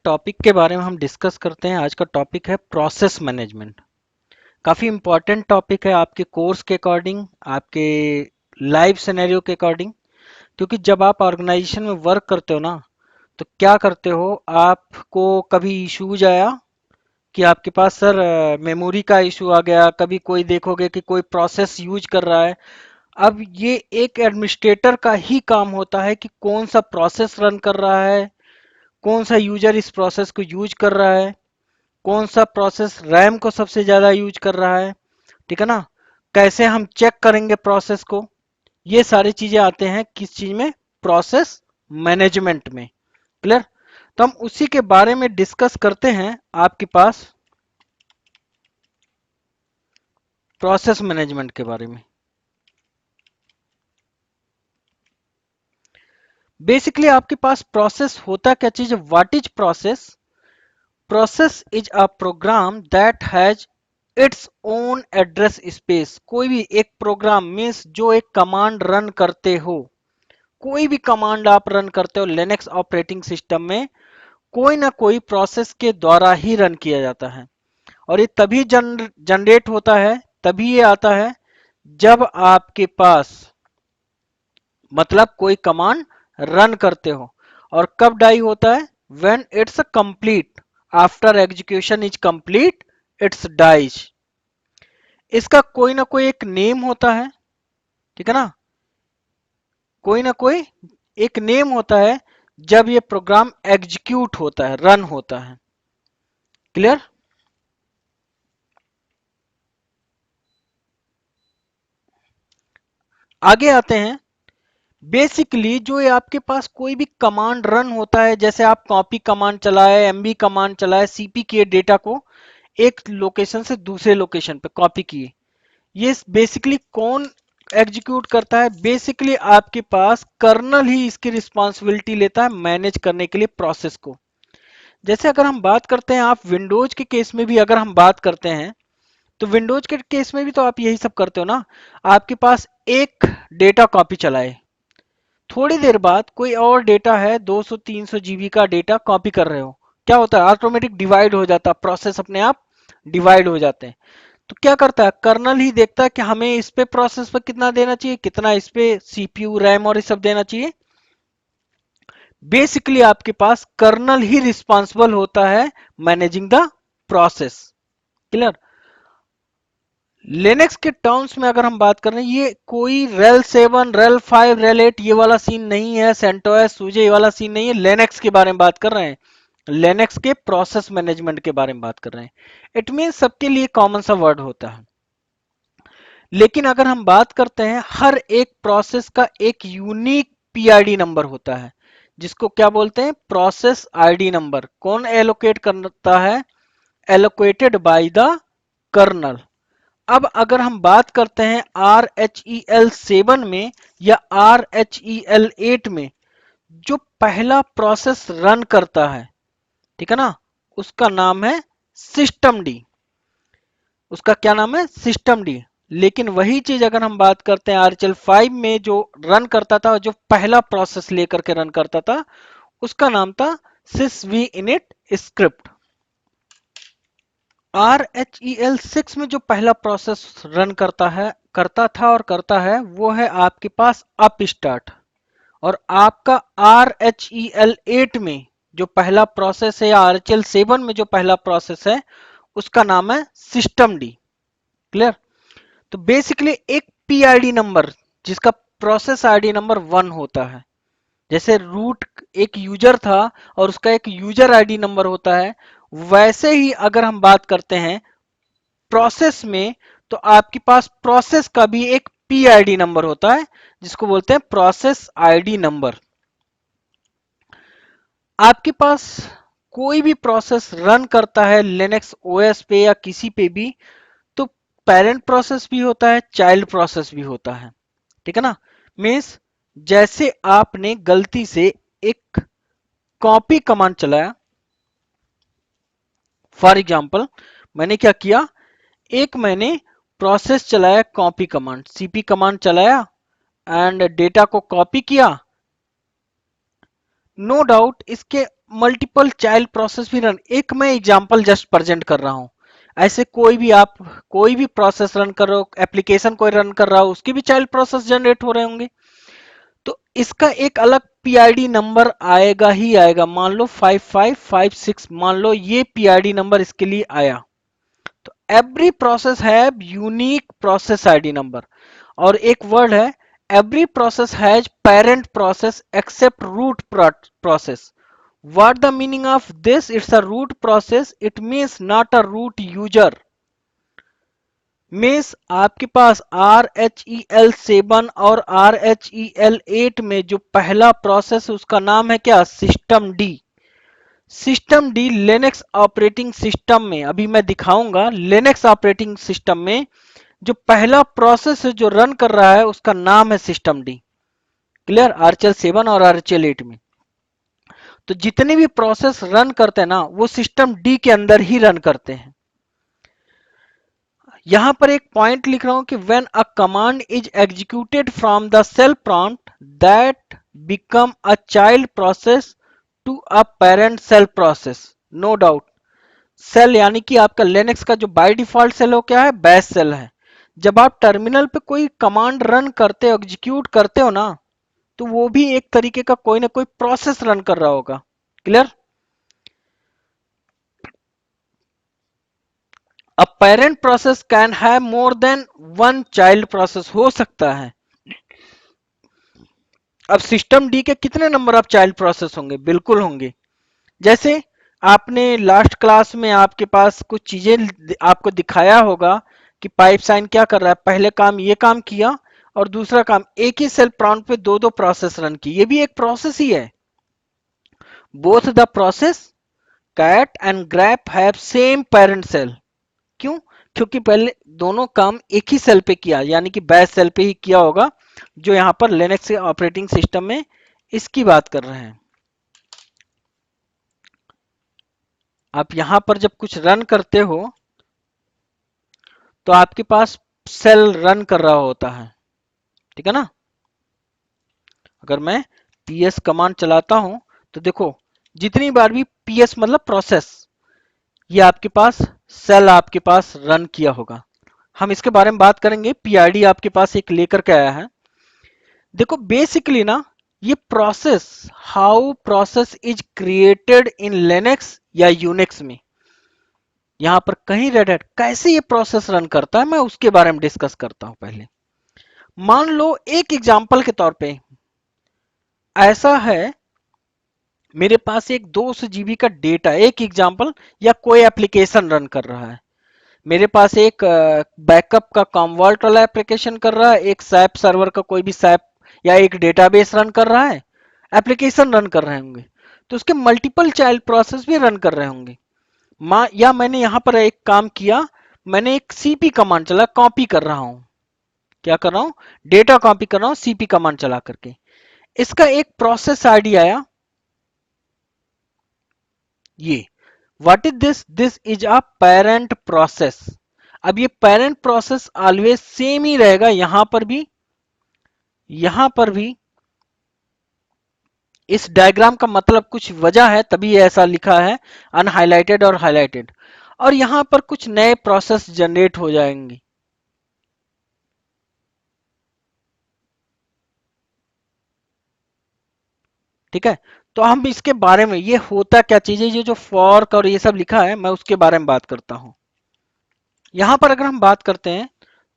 Topic के बारे में हम डिस्कस करते हैं। आज का टॉपिक है प्रोसेस मैनेजमेंट। काफ़ी इंपॉर्टेंट टॉपिक है आपके कोर्स के अकॉर्डिंग, आपके लाइफ सिनेरियो के अकॉर्डिंग। क्योंकि जब आप ऑर्गेनाइजेशन में वर्क करते हो ना, तो क्या करते हो, आपको कभी इश्यूज आया कि आपके पास सर मेमोरी का इशू आ गया, कभी कोई देखोगे कि कोई प्रोसेस यूज कर रहा है। अब ये एक एडमिनिस्ट्रेटर का ही काम होता है कि कौन सा प्रोसेस रन कर रहा है, कौन सा यूजर इस प्रोसेस को यूज कर रहा है, कौन सा प्रोसेस रैम को सबसे ज्यादा यूज कर रहा है, ठीक है ना। कैसे हम चेक करेंगे प्रोसेस को, ये सारी चीजें आते हैं किस चीज में, प्रोसेस मैनेजमेंट में। क्लियर। तो हम उसी के बारे में डिस्कस करते हैं आपके पास, प्रोसेस मैनेजमेंट के बारे में। बेसिकली आपके पास प्रोसेस होता क्या चीज है, what is process. Process is a program that has its own address space. कोई भी एक प्रोग्राम मीन्स जो एक कमांड रन करते हो, कोई भी कमांड आप रन करते हो लिनक्स ऑपरेटिंग सिस्टम में, कोई ना कोई प्रोसेस के द्वारा ही रन किया जाता है। और ये तभी जनरेट होता है, तभी ये आता है जब आपके पास मतलब कोई कमांड रन करते हो। और कब डाई होता है, when it's complete, after execution is complete it's dies. इसका कोई ना कोई एक नेम होता है, ठीक है ना, कोई ना कोई एक नेम होता है जब ये प्रोग्राम एग्जीक्यूट होता है, रन होता है। क्लियर। आगे आते हैं। बेसिकली जो ये आपके पास कोई भी कमांड रन होता है, जैसे आप कॉपी कमांड चलाए, एमबी कमांड चलाए, सीपी किए डेटा को एक लोकेशन से दूसरे लोकेशन पे कॉपी किए, ये बेसिकली कौन एग्जीक्यूट करता है, बेसिकली आपके पास कर्नल ही इसकी रिस्पॉन्सिबिलिटी लेता है मैनेज करने के लिए प्रोसेस को। जैसे अगर हम बात करते हैं, आप विंडोज के केस में भी अगर हम बात करते हैं, तो विंडोज के केस में भी तो आप यही सब करते हो ना। आपके पास एक डेटा कॉपी चलाए, थोड़ी देर बाद कोई और डेटा है 200-300 जीबी का डेटा कॉपी कर रहे हो, क्या होता है, ऑटोमेटिक डिवाइड हो जाता है, प्रोसेस अपने आप डिवाइड हो जाते हैं। तो क्या करता है, कर्नल ही देखता है कि हमें इस पे प्रोसेस पर कितना देना चाहिए, कितना इस पे सीपीयू रैम और ये सब देना चाहिए। बेसिकली आपके पास कर्नल ही रिस्पॉन्सिबल होता है managing the process. Clear. Linux के टर्म्स में अगर हम बात कर रहे हैं, ये कोई रेल 7 रेल 5 रेल 8 ये वाला सीन नहीं है, सेंटोस सूजे ये वाला सीन नहीं है। लिनक्स के बारे में बात कर रहे हैं, लिनक्स के प्रोसेस मैनेजमेंट के बारे में बात कर रहे हैं। इट मीन सबके लिए कॉमन सा वर्ड होता है। लेकिन अगर हम बात करते हैं, हर एक प्रोसेस का एक यूनिक पीआईडी नंबर होता है, जिसको क्या बोलते हैं, प्रोसेस आईडी नंबर। कौन एलोकेट करता है, एलोकेटेड बाय द कर्नल। अब अगर हम बात करते हैं RHEL 7 में या RHEL 8 में, जो पहला प्रोसेस रन करता है, ठीक है ना, उसका नाम है सिस्टम डी। उसका क्या नाम है, सिस्टम डी। लेकिन वही चीज अगर हम बात करते हैं RHEL 5 में, जो रन करता था, जो पहला प्रोसेस लेकर के रन करता था, उसका नाम था sysv init स्क्रिप्ट। RHEL 6 में जो पहला प्रोसेस रन करता था और करता है, वो है आपके पास अप स्टार्ट। और आपका RHEL 8 में जो पहला प्रोसेस है, या RHEL 7 में जो पहला प्रोसेस है, उसका नाम है सिस्टम डी। क्लियर। तो बेसिकली एक पीआईडी नंबर, जिसका प्रोसेस आईडी नंबर 1 होता है। जैसे रूट एक यूजर था और उसका एक यूजर आईडी नंबर होता है, वैसे ही अगर हम बात करते हैं प्रोसेस में, तो आपके पास प्रोसेस का भी एक पीआईडी नंबर होता है, जिसको बोलते हैं प्रोसेस आईडी नंबर। आपके पास कोई भी प्रोसेस रन करता है लिनक्स ओएस पे या किसी पे भी, तो पेरेंट प्रोसेस भी होता है, चाइल्ड प्रोसेस भी होता है, ठीक है ना। मीन्स जैसे आपने गलती से एक कॉपी कमांड चलाया, फॉर एग्जांपल मैंने क्या किया, एक मैंने प्रोसेस चलाया कॉपी कमांड, सीपी कमांड चलाया एंड डेटा को कॉपी किया। नो डाउट इसके मल्टीपल चाइल्ड प्रोसेस भी रन, एक मैं एग्जांपल जस्ट प्रेजेंट कर रहा हूं, ऐसे कोई भी आप कोई भी प्रोसेस रन कर रहे हो, एप्लीकेशन कोई रन कर रहा हो, उसके भी चाइल्ड प्रोसेस जनरेट हो रहे होंगे, तो इसका एक अलग पीआईडी नंबर आएगा ही आएगा। मान लो 5556, मान लो ये पीआईडी नंबर इसके लिए आया। तो every process have unique process ID number. और एक वर्ड है, every process has parent process except root process. What the meaning of this? It's a root process. It means not a root user. Means आपके पास RHEL7 और RHEL8 में जो पहला process है उसका नाम है क्या? System D. System D Linux operating system में, अभी मैं दिखाऊंगा, लिनक्स ऑपरेटिंग सिस्टम में जो पहला प्रोसेस है जो रन कर रहा है उसका नाम है सिस्टम डी। क्लियर? RHEL7 और RHEL8 में तो जितने भी प्रोसेस रन करते हैं ना वो सिस्टम डी के अंदर ही रन करते हैं। यहां पर एक पॉइंट लिख रहा हूं कि when a command is executed from the shell prompt that become a child process to a parent shell process. No doubt, shell यानी कि आपका लिनक्स का जो बाय डिफॉल्ट सेल हो क्या है? बैश सेल है। जब आप टर्मिनल पे कोई कमांड रन करते हो, एग्जीक्यूट करते हो ना, तो वो भी एक तरीके का कोई ना कोई प्रोसेस रन कर रहा होगा। Clear? A parent process can have more than one child process, हो सकता है। अब सिस्टम डी के कितने नंबर ऑफ चाइल्ड प्रोसेस होंगे? बिल्कुल होंगे। जैसे आपने लास्ट क्लास में आपके पास कुछ चीजें आपको दिखाया होगा कि पाइप साइन क्या कर रहा है, पहले काम ये काम किया और दूसरा काम एक ही सेल प्रॉम्प्ट पे दो दो प्रोसेस रन की, ये भी एक प्रोसेस ही है। Both the process cat and grep have same parent shell. क्यों? क्योंकि पहले दोनों काम एक ही सेल पे किया, यानी कि बैश सेल पे ही किया होगा, जो यहां पर लिनक्स ऑपरेटिंग सिस्टम में इसकी बात कर रहे हैं। आप यहां पर जब कुछ रन करते हो तो आपके पास सेल रन कर रहा होता है, ठीक है ना? अगर मैं ps कमांड चलाता हूं तो देखो, जितनी बार भी ps मतलब प्रोसेस, ये आपके पास सेल आपके पास रन किया होगा। हम इसके बारे में बात करेंगे। पीआईडी आपके पास एक लेकर के आया है। देखो बेसिकली ना, ये process, how process is created in Linux या यूनिक्स में, यहां पर कहीं रेड हैट कैसे ये प्रोसेस रन करता है, मैं उसके बारे में डिस्कस करता हूं। पहले मान लो एक एग्जांपल के तौर पे ऐसा है, मेरे पास एक 200 जीबी का डेटा, एक एग्जांपल, या कोई एप्लीकेशन रन कर रहा है। मेरे पास एक बैकअप का कॉमवर्ट वाला एप्लीकेशन कर रहा है, एक सैप सर्वर का कोई भी सैप या एक डेटाबेस रन कर रहा है, एप्लीकेशन रन कर रहे होंगे, तो उसके मल्टीपल चाइल्ड प्रोसेस भी रन कर रहे होंगे। या मैंने यहां पर एक काम किया, मैंने एक सीपी कमांड चला, कॉपी कर रहा हूं, क्या कर रहा हूं? डेटा कॉपी कर रहा हूं सीपी कमांड चला करके। इसका एक प्रोसेस आईडी आया, ये what is this? This is a parent process. अब ये पेरेंट प्रोसेस ऑलवेज सेम ही रहेगा, यहां पर भी, यहां पर भी। इस डायग्राम का मतलब कुछ वजह है तभी ये ऐसा लिखा है, अनहाइलाइटेड और हाइलाइटेड, और यहां पर कुछ नए प्रोसेस जनरेट हो जाएंगे। ठीक है, तो हम इसके बारे में, ये होता क्या चीज है, ये जो फॉर्क और ये सब लिखा है, मैं उसके बारे में बात करता हूं। यहां पर अगर हम बात करते हैं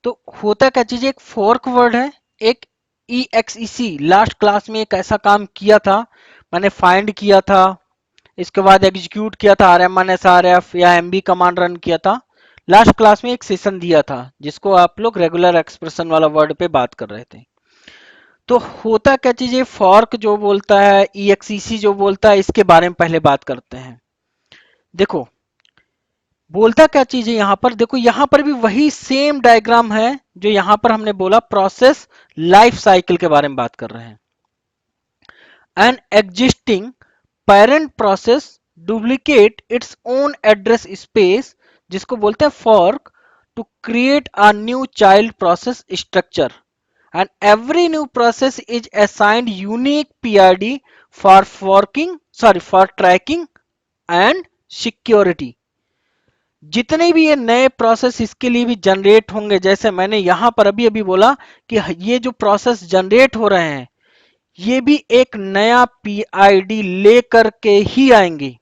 तो होता क्या चीज है, एक फोर्क वर्ड है, एक EXEC। लास्ट क्लास में एक ऐसा काम किया था, मैंने फाइंड किया था, इसके बाद एग्जीक्यूट किया था RMNSRF या MB कमांड रन किया था। लास्ट क्लास में एक सेशन दिया था जिसको आप लोग रेगुलर एक्सप्रेशन वाला वर्ड पे बात कर रहे थे। तो होता क्या चीज है, फॉर्क जो बोलता है, EXEC जो बोलता है, इसके बारे में पहले बात करते हैं। देखो बोलता क्या चीज है यहां पर, देखो यहां पर भी वही सेम डायग्राम है जो यहां पर हमने बोला, प्रोसेस लाइफ साइकिल के बारे में बात कर रहे हैं। An existing parent process duplicate its own address space, जिसको बोलते हैं fork, to create a new child process structure, and every new process is assigned unique PID for forking sorry for tracking and security. जितने भी ये नए process इसके लिए भी जनरेट होंगे, जैसे मैंने यहां पर अभी अभी बोला कि ये जो प्रोसेस जनरेट हो रहे हैं ये भी एक नया पीआईडी लेकर के ही आएंगी,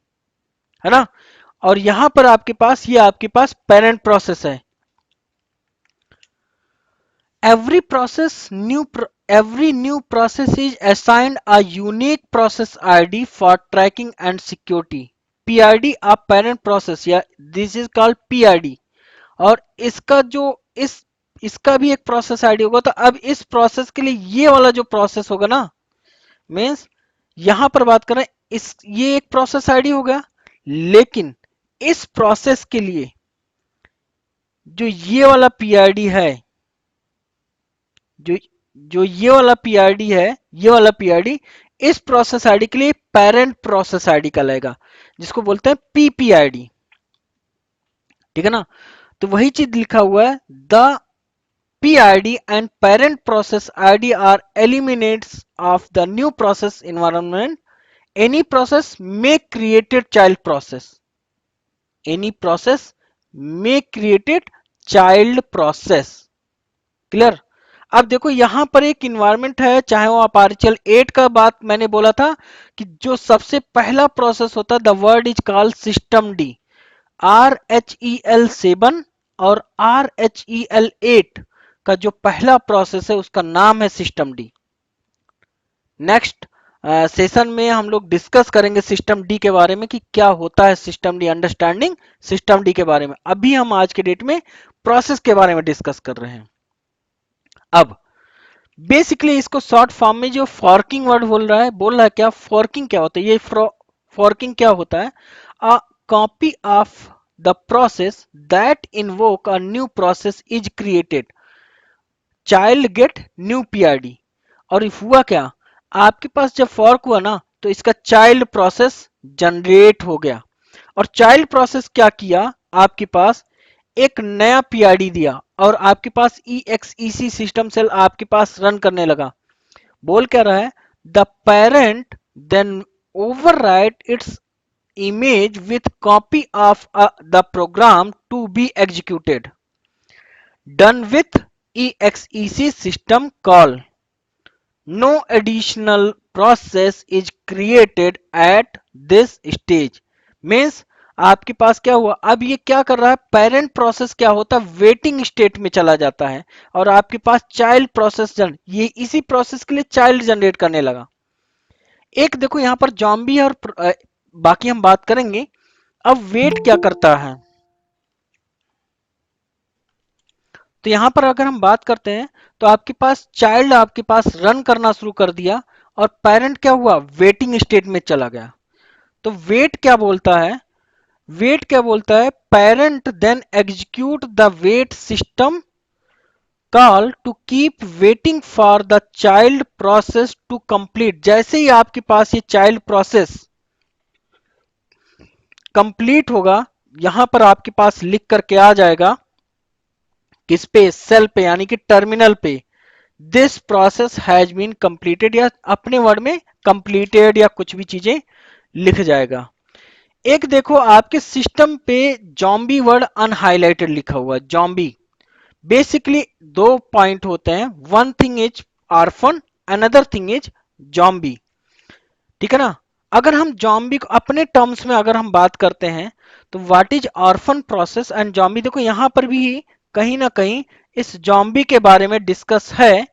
है ना। और यहां पर आपके पास ये आपके पास पेरेंट प्रोसेस है। every process new every new process is assigned a unique process id for tracking and security। pid a parent process या this is called pid। और इसका जो इस इसका भी एक प्रोसेस आईडी होगा। तो अब इस प्रोसेस के लिए ये वाला जो प्रोसेस होगा ना, मीन्स यहां पर बात करें इस ये एक प्रोसेस आईडी हो गया, लेकिन इस प्रोसेस के लिए जो ये वाला पीआईडी है, जो जो ये वाला पीआईडी है, ये वाला पीआईडी इस प्रोसेस आईडी के लिए पेरेंट प्रोसेस आईडी का लगेगा, जिसको बोलते हैं पीपीआईडी। ठीक है ना। तो वही चीज लिखा हुआ है, the PID and parent process ID are eliminates of the new process environment. Any process may created child process. Any process may created child process. Clear. अब देखो यहां पर एक इन्वायरमेंट है, चाहे वो पार्शियल 8 का बात मैंने बोला था कि जो सबसे पहला प्रोसेस होता है the word is called system D. RHEL7 और RHEL8 का जो पहला प्रोसेस है उसका नाम है सिस्टम डी। नेक्स्ट सेशन में हम लोग डिस्कस करेंगे सिस्टम डी के बारे में कि क्या होता है system D, understanding system D के बारे में। अभी हम आज के डेट में प्रोसेस के बारे में डिस्कस कर रहे हैं। अब बेसिकली इसको शॉर्ट फॉर्म में जो फॉर्किंग वर्ड बोल रहा है क्या, फॉर्किंग क्या होता है, ये फॉर्किंग क्या होता है, a copy of the process that invoke a new process is created, child get new PID. और इफ हुआ क्या, आपके पास जब फॉर्क हुआ ना तो इसका चाइल्ड प्रोसेस जनरेट हो गया, और चाइल्ड प्रोसेस क्या किया, आपके पास एक नया पीआईडी दिया और आपके पास EXEC सिस्टम सेल आपके पास रन करने लगा। बोल क्या रहा है, the parent then overwrite its image with copy of the program to be executed done with EXEC system call। No additional process is created at this stage। Means आपके पास क्या हुआ, अब ये क्या कर रहा है, पेरेंट प्रोसेस क्या होता है वेटिंग स्टेट में चला जाता है, और आपके पास चाइल्ड प्रोसेस ये इसी प्रोसेस के लिए चाइल्ड जनरेट करने लगा। एक देखो यहां पर जॉम्बी और बाकी हम बात करेंगे। अब वेट क्या करता है, तो यहां पर अगर हम बात करते हैं तो आपके पास चाइल्ड आपके पास रन करना शुरू कर दिया और पेरेंट क्या हुआ वेटिंग स्टेट में चला गया। तो वेट क्या बोलता है, वेट क्या बोलता है, parent then execute the wait system call to keep waiting for the child process to complete. जैसे ही आपके पास ये चाइल्ड प्रोसेस कंप्लीट होगा, यहां पर आपके पास लिख करके आ जाएगा किस पे, सेल पे यानी कि टर्मिनल पे, this process has been completed, या अपने वर्ड में कंप्लीटेड या कुछ भी चीजें लिख जाएगा। एक देखो आपके सिस्टम पे जॉम्बी वर्ड अनहाइलाइटेड लिखा हुआ है, जॉम्बी। बेसिकली दो पॉइंट होते हैं, one thing is orphan, another thing is zombie. ठीक है ना। अगर हम जॉम्बी को अपने टर्म्स में अगर हम बात करते हैं तो what is orphan process and zombie, देखो यहां पर भी कहीं ना कहीं इस जॉम्बी के बारे में डिस्कस है।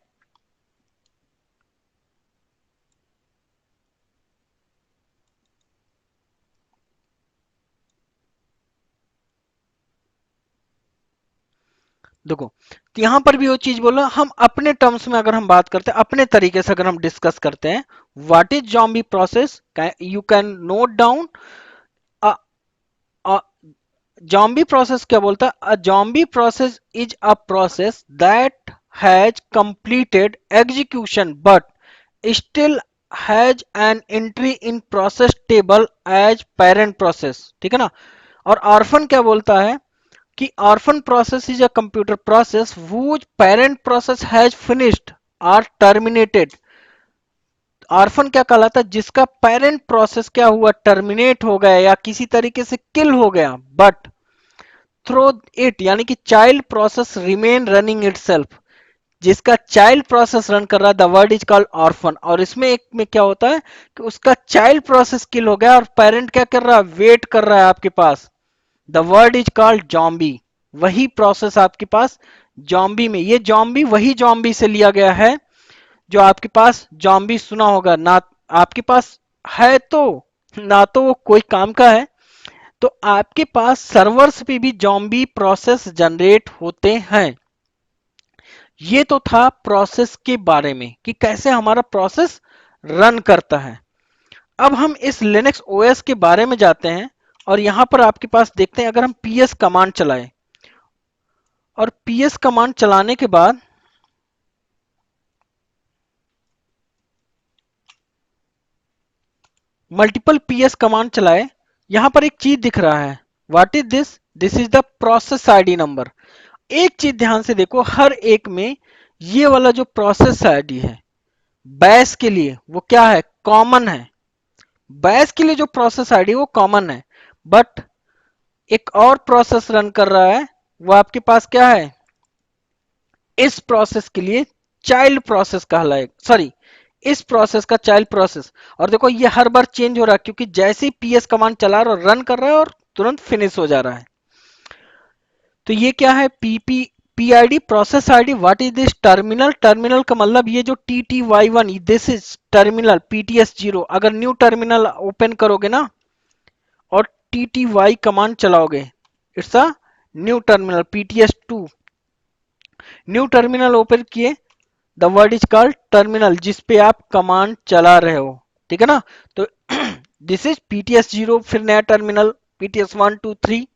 देखो तो यहां पर भी वो चीज बोलो, हम अपने टर्म्स में अगर हम बात करते हैं, अपने तरीके से अगर हम डिस्कस करते हैं, what is zombie process, you can note down. Zombie process क्या बोलता है, a zombie process is a process that has completed execution but still has an entry in process table as parent process. ठीक है ना। और orphan क्या बोलता है कि orphan process is a computer process whose parent process has finished or terminated। Orphan क्या कहलाता है? जिसका पेरेंट प्रोसेस क्या हुआ, टर्मिनेट हो गया या किसी तरीके से किल हो गया, बट थ्रो इट यानी कि child process remain running itself, जिसका चाइल्ड प्रोसेस रन कर रहा है, the word is called orphan. और इसमें एक में क्या होता है कि उसका चाइल्ड प्रोसेस किल हो गया और पेरेंट क्या कर रहा है, वेट कर रहा है आपके पास, the word is called zombie. वही प्रोसेस आपके पास जॉम्बी में, ये जॉम्बी वही जॉम्बी से लिया गया है जो आपके पास जॉम्बी सुना होगा ना, आपके पास है तो, ना तो वो कोई काम का है, तो आपके पास सर्वर्स पे भी जॉम्बी प्रोसेस जनरेट होते हैं। ये तो था प्रोसेस के बारे में कि कैसे हमारा प्रोसेस रन करता है। अब हम इस लिनक्स ओएस के बारे में जाते हैं और यहां पर आपके पास देखते हैं, अगर हम पीएस कमांड चलाएं और पीएस कमांड चलाने के बाद मल्टीपल पीएस कमांड चलाए, यहां पर एक चीज दिख रहा है, what is this? This is the process ID number. एक चीज ध्यान से देखो, हर एक में ये वाला जो प्रोसेस आईडी है बैश के लिए वो क्या है, कॉमन है। बैश के लिए जो प्रोसेस आईडी वो कॉमन है, बट एक और प्रोसेस रन कर रहा है, वो आपके पास क्या है, इस प्रोसेस के लिए चाइल्ड प्रोसेस कहलाएगा, सॉरी, इस प्रोसेस का चाइल्ड प्रोसेस। और देखो ये हर बार चेंज हो रहा है क्योंकि जैसे ही पीएस कमांड चला रहा है, रन कर रहा है और तुरंत फिनिश हो जा रहा है। तो ये क्या है, PP PID process ID, what is this? Terminal. Terminal का मतलब ये जो TTY1, this is terminal, PTS0। अगर न्यू टर्मिनल ओपन करोगे ना और TTY कमांड चलाओगे, it's a new terminal, PTS2। New terminal open किए, the word is called terminal, जिस पे आप कमांड चला रहे हो, ठीक है ना। तो दिस इज PTS0, फिर नया टर्मिनल PTS1 2 3,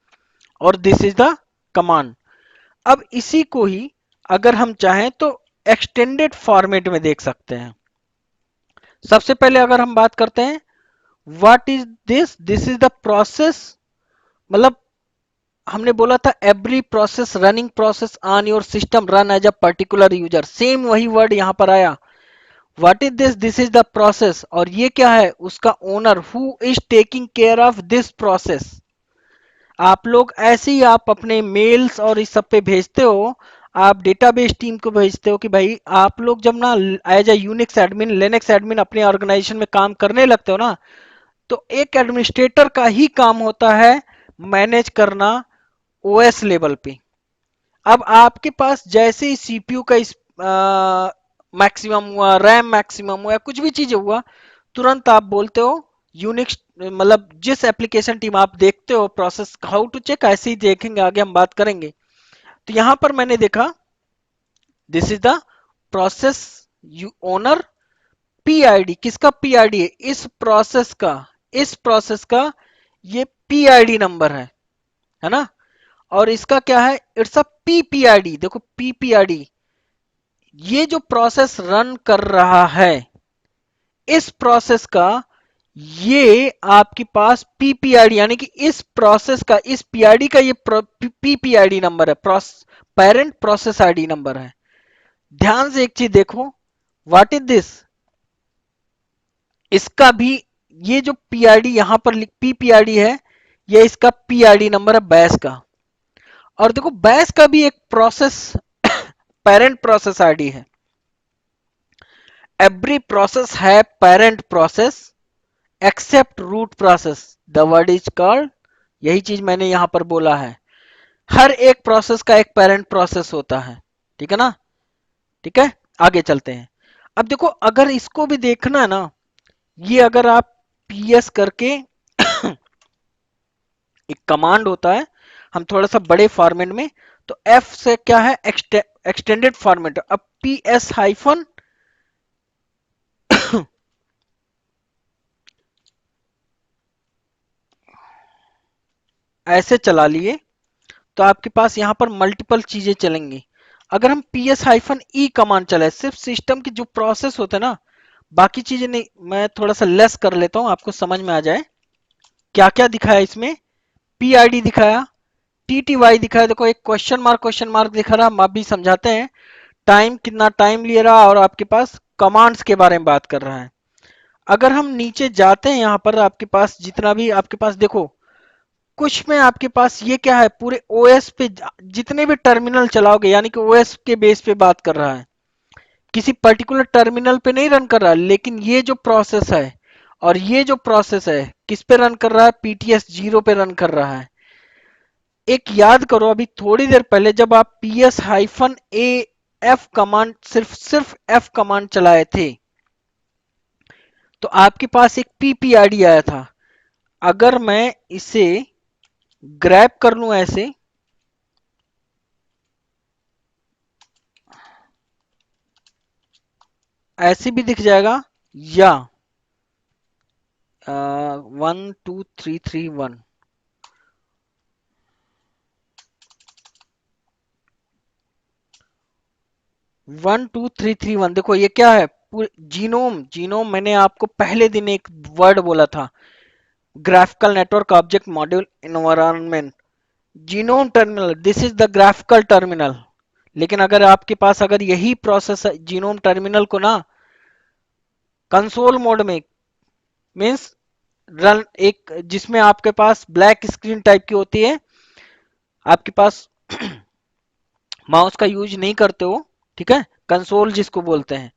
और दिस इज द कमांड। अब इसी को ही अगर हम चाहें तो एक्सटेंडेड फॉर्मेट में देख सकते हैं। सबसे पहले अगर हम बात करते हैं, what is this? This is the process, मतलब हमने बोला था every process running process on your system run as a particular user, same वही वर्ड यहां पर आया। What is this? This is the process, और ये क्या है, उसका owner, who is taking care of this process. आप लोग ऐसे ही आप अपने मेल्स और इस सब पे भेजते हो, आप डेटाबेस टीम को भेजते हो कि भाई आप लोग जब ना as a Unix admin, Linux admin अपने ऑर्गेनाइजेशन में काम करने लगते हो ना, तो एक एडमिनिस्ट्रेटर का ही काम होता है मैनेज करना ओएस लेवल पे। अब आपके पास जैसे ही सीपीयू का मैक्सिमम हुआ, रैम मैक्सिमम हुआ, कुछ भी चीज हुआ, तुरंत आप बोलते हो यूनिक्स, मतलब जिस एप्लीकेशन टीम आप देखते हो प्रोसेस हाउ टू चेक, ऐसे ही देखेंगे, आगे हम बात करेंगे। तो यहां पर मैंने देखा, this is the process owner PID, किसका पीआईडी है, इस प्रोसेस का ये पीआईडी नंबर है ना। और इसका क्या है, इट्स अ पीपीआईडी। देखो पीपीआईडी, ये जो प्रोसेस रन कर रहा है इस प्रोसेस का, ये आपके पास पीपीआईडी यानी कि इस प्रोसेस का, इस पीआईडी का ये पीपीआईडी नंबर है, पेरेंट प्रोसेस आईडी नंबर है। ध्यान से एक चीज देखो, व्हाट इज दिस? इसका भी, ये जो पीआईडी यहां पर पीपीआईडी है, ये इसका पीआईडी नंबर है बैश का। और देखो बैश का भी एक प्रोसेस पेरेंट प्रोसेस आईडी है। एवरी प्रोसेस है parent process except root process, the word is called, यही चीज मैंने यहां पर बोला है, हर एक प्रोसेस का एक पेरेंट प्रोसेस होता है, ठीक है ना। ठीक है, आगे चलते हैं। अब देखो अगर इसको भी देखना है ना, ये अगर आप पीएस करके एक कमांड होता है, हम थोड़ा सा बड़े फॉर्मेट में, तो एफ से क्या है, एक्सटेंडेड फॉर्मेट। अब पीएस हाइफन ऐसे चला लिए, तो आपके पास यहां पर मल्टीपल चीजें चलेंगी। अगर हम पीएस हाइफन ई कमांड चलाए, सिर्फ सिस्टम की जो प्रोसेस होते हैं ना, बाकी चीजें नहीं, मैं थोड़ा सा लेस कर लेता हूं आपको समझ में आ जाए क्या क्या दिखाया इसमें। पीआईडी दिखाया, टीटीवाई दिखाया, देखो एक क्वेश्चन मार्क दिखा रहा, हम आप भी समझाते हैं, टाइम कितना टाइम ले रहा, और आपके पास कमांड्स के बारे में बात कर रहा है। अगर हम नीचे जाते हैं यहां पर आपके पास जितना भी आपके पास देखो, कुछ में आपके पास ये क्या है, पूरे ओएस पे जितने भी टर्मिनल चलाओगे, यानी कि ओएस के बेस पे बात कर रहा है, किसी पर्टिकुलर टर्मिनल पे नहीं रन कर रहा है, लेकिन ये जो प्रोसेस है और ये जो प्रोसेस है किस पे रन कर रहा है, पीटीएस 0 पे रन कर रहा है। एक याद करो, अभी थोड़ी देर पहले जब आप PS-A-F कमांड, सिर्फ F कमांड चलाए थे, तो आपके पास एक पीपीआईडी आया था। अगर मैं इसे ग्रैब कर लूं ऐसे, ऐसे भी दिख जाएगा, या 1 2 3 3 1, 1 2 3 3 1, देखो ये क्या है, पूरे जीनोम। जीनोम मैंने आपको पहले दिन एक वर्ड बोला था, graphical network object module environment, genome terminal, this is the graphical terminal. लेकिन अगर आपके पास अगर यही प्रोसेस जीनोम टर्मिनल को ना कंसोल मोड में, मीन्स रन, एक जिसमें आपके पास ब्लैक स्क्रीन टाइप की होती है, आपके पास माउस का यूज नहीं करते हो, ठीक है, कंसोल जिसको बोलते हैं,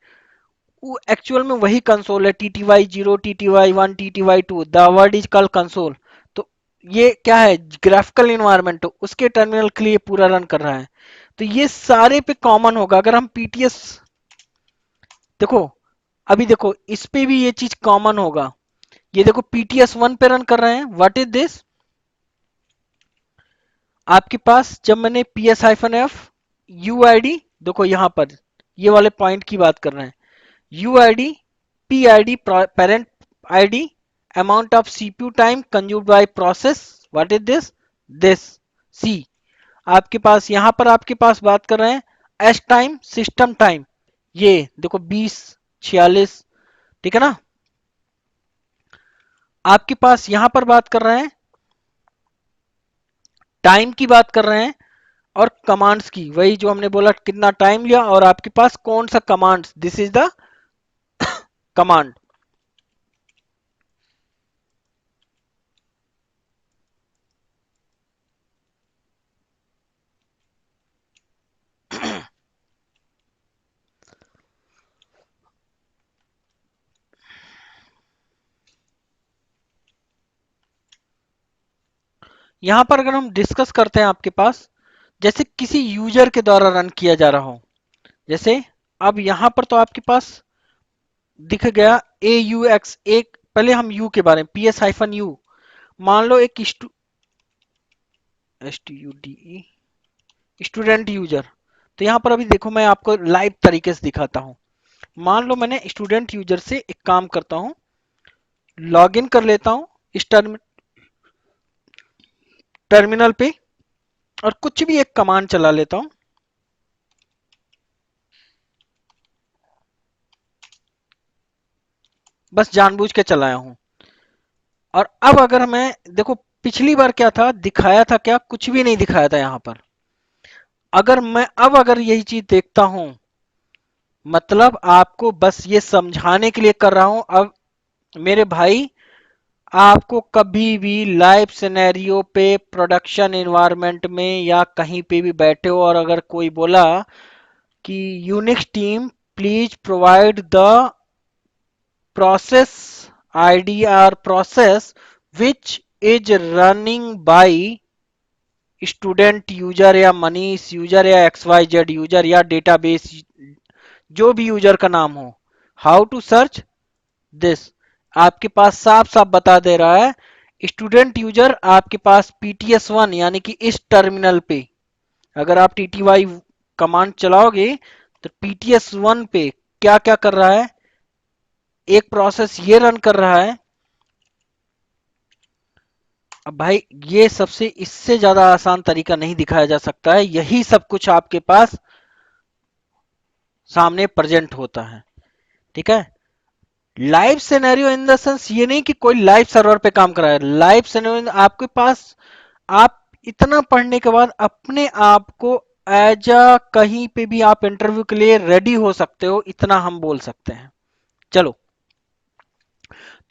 वो एक्चुअल में वही कंसोल है, TTY 0, TTY 1, TTY 2, the word is called console. तो ये क्या है, ग्राफिकल इन्वायरमेंट, उसके टर्मिनल के लिए पूरा रन कर रहा है। तो ये सारे पे कॉमन होगा। अगर हम पीटीएस देखो, अभी देखो इस पे भी ये चीज कॉमन होगा। ये देखो PTS 1 पे रन कर रहे हैं, व्हाट इज दिस, आपके पास जब मैंने PS-F UID, देखो यहां पर ये वाले पॉइंट की बात कर रहे हैं, UID PID parent ID, amount of CPU time consumed by process, what is this C। आपके पास यहां पर आपके पास बात कर रहे हैं S टाइम, सिस्टम टाइम, ये देखो 20 46, ठीक है ना। आपके पास यहां पर बात कर रहे हैं टाइम की बात कर रहे हैं, और कमांड्स की, वही जो हमने बोला कितना टाइम लिया और आपके पास कौन सा commands, this is the command. यहां पर अगर हम डिस्कस करते हैं, आपके पास जैसे किसी यूजर के द्वारा रन किया जा रहा हो, जैसे अब यहां पर तो आपके पास दिख गया AUX, एक पहले हम यू के बारे में, PS-U, मान लो एक STUDE स्टूडेंट यूजर। तो यहां पर अभी देखो मैं आपको लाइव तरीके से दिखाता हूं। मान लो मैंने स्टूडेंट यूजर से एक काम करता हूं, लॉग इन कर लेता हूं इस टर्मिनल पे, और कुछ भी एक कमांड चला लेता हूं, बस जानबूझ के चलाया हूं। और अब अगर मैं देखो, पिछली बार क्या था, दिखाया था क्या, कुछ भी नहीं दिखाया था यहां पर। अगर मैं अब अगर यही चीज देखता हूं, मतलब आपको बस ये समझाने के लिए कर रहा हूं। अब मेरे भाई, आपको कभी भी लाइव सिनेरियो पे, प्रोडक्शन एनवायरनमेंट में या कहीं पे भी बैठे हो, और अगर कोई बोला कि Unix team please provide the process ID और process which is running by student user या मनीष यूजर या XYZ यूजर या डेटाबेस, जो भी यूजर का नाम हो, हाउ टू सर्च दिस, आपके पास साफ साफ बता दे रहा है, स्टूडेंट यूजर आपके पास PTS-1 यानी कि इस टर्मिनल पे अगर आप TTY कमांड चलाओगे, तो PTS-1 पे क्या क्या कर रहा है, एक प्रोसेस ये रन कर रहा है। अब भाई ये सबसे इससे ज्यादा आसान तरीका नहीं दिखाया जा सकता है, यही सब कुछ आपके पास सामने प्रेजेंट होता है, ठीक है। Live scenario in the sense ये नहीं कि कोई लाइव सर्वर पे काम कर रहा है, लाइव सिनेरियो आपके पास, आप इतना पढ़ने के बाद अपने आप को एज अ कहीं पे भी आप इंटरव्यू के लिए रेडी हो सकते हो, इतना हम बोल सकते हैं। चलो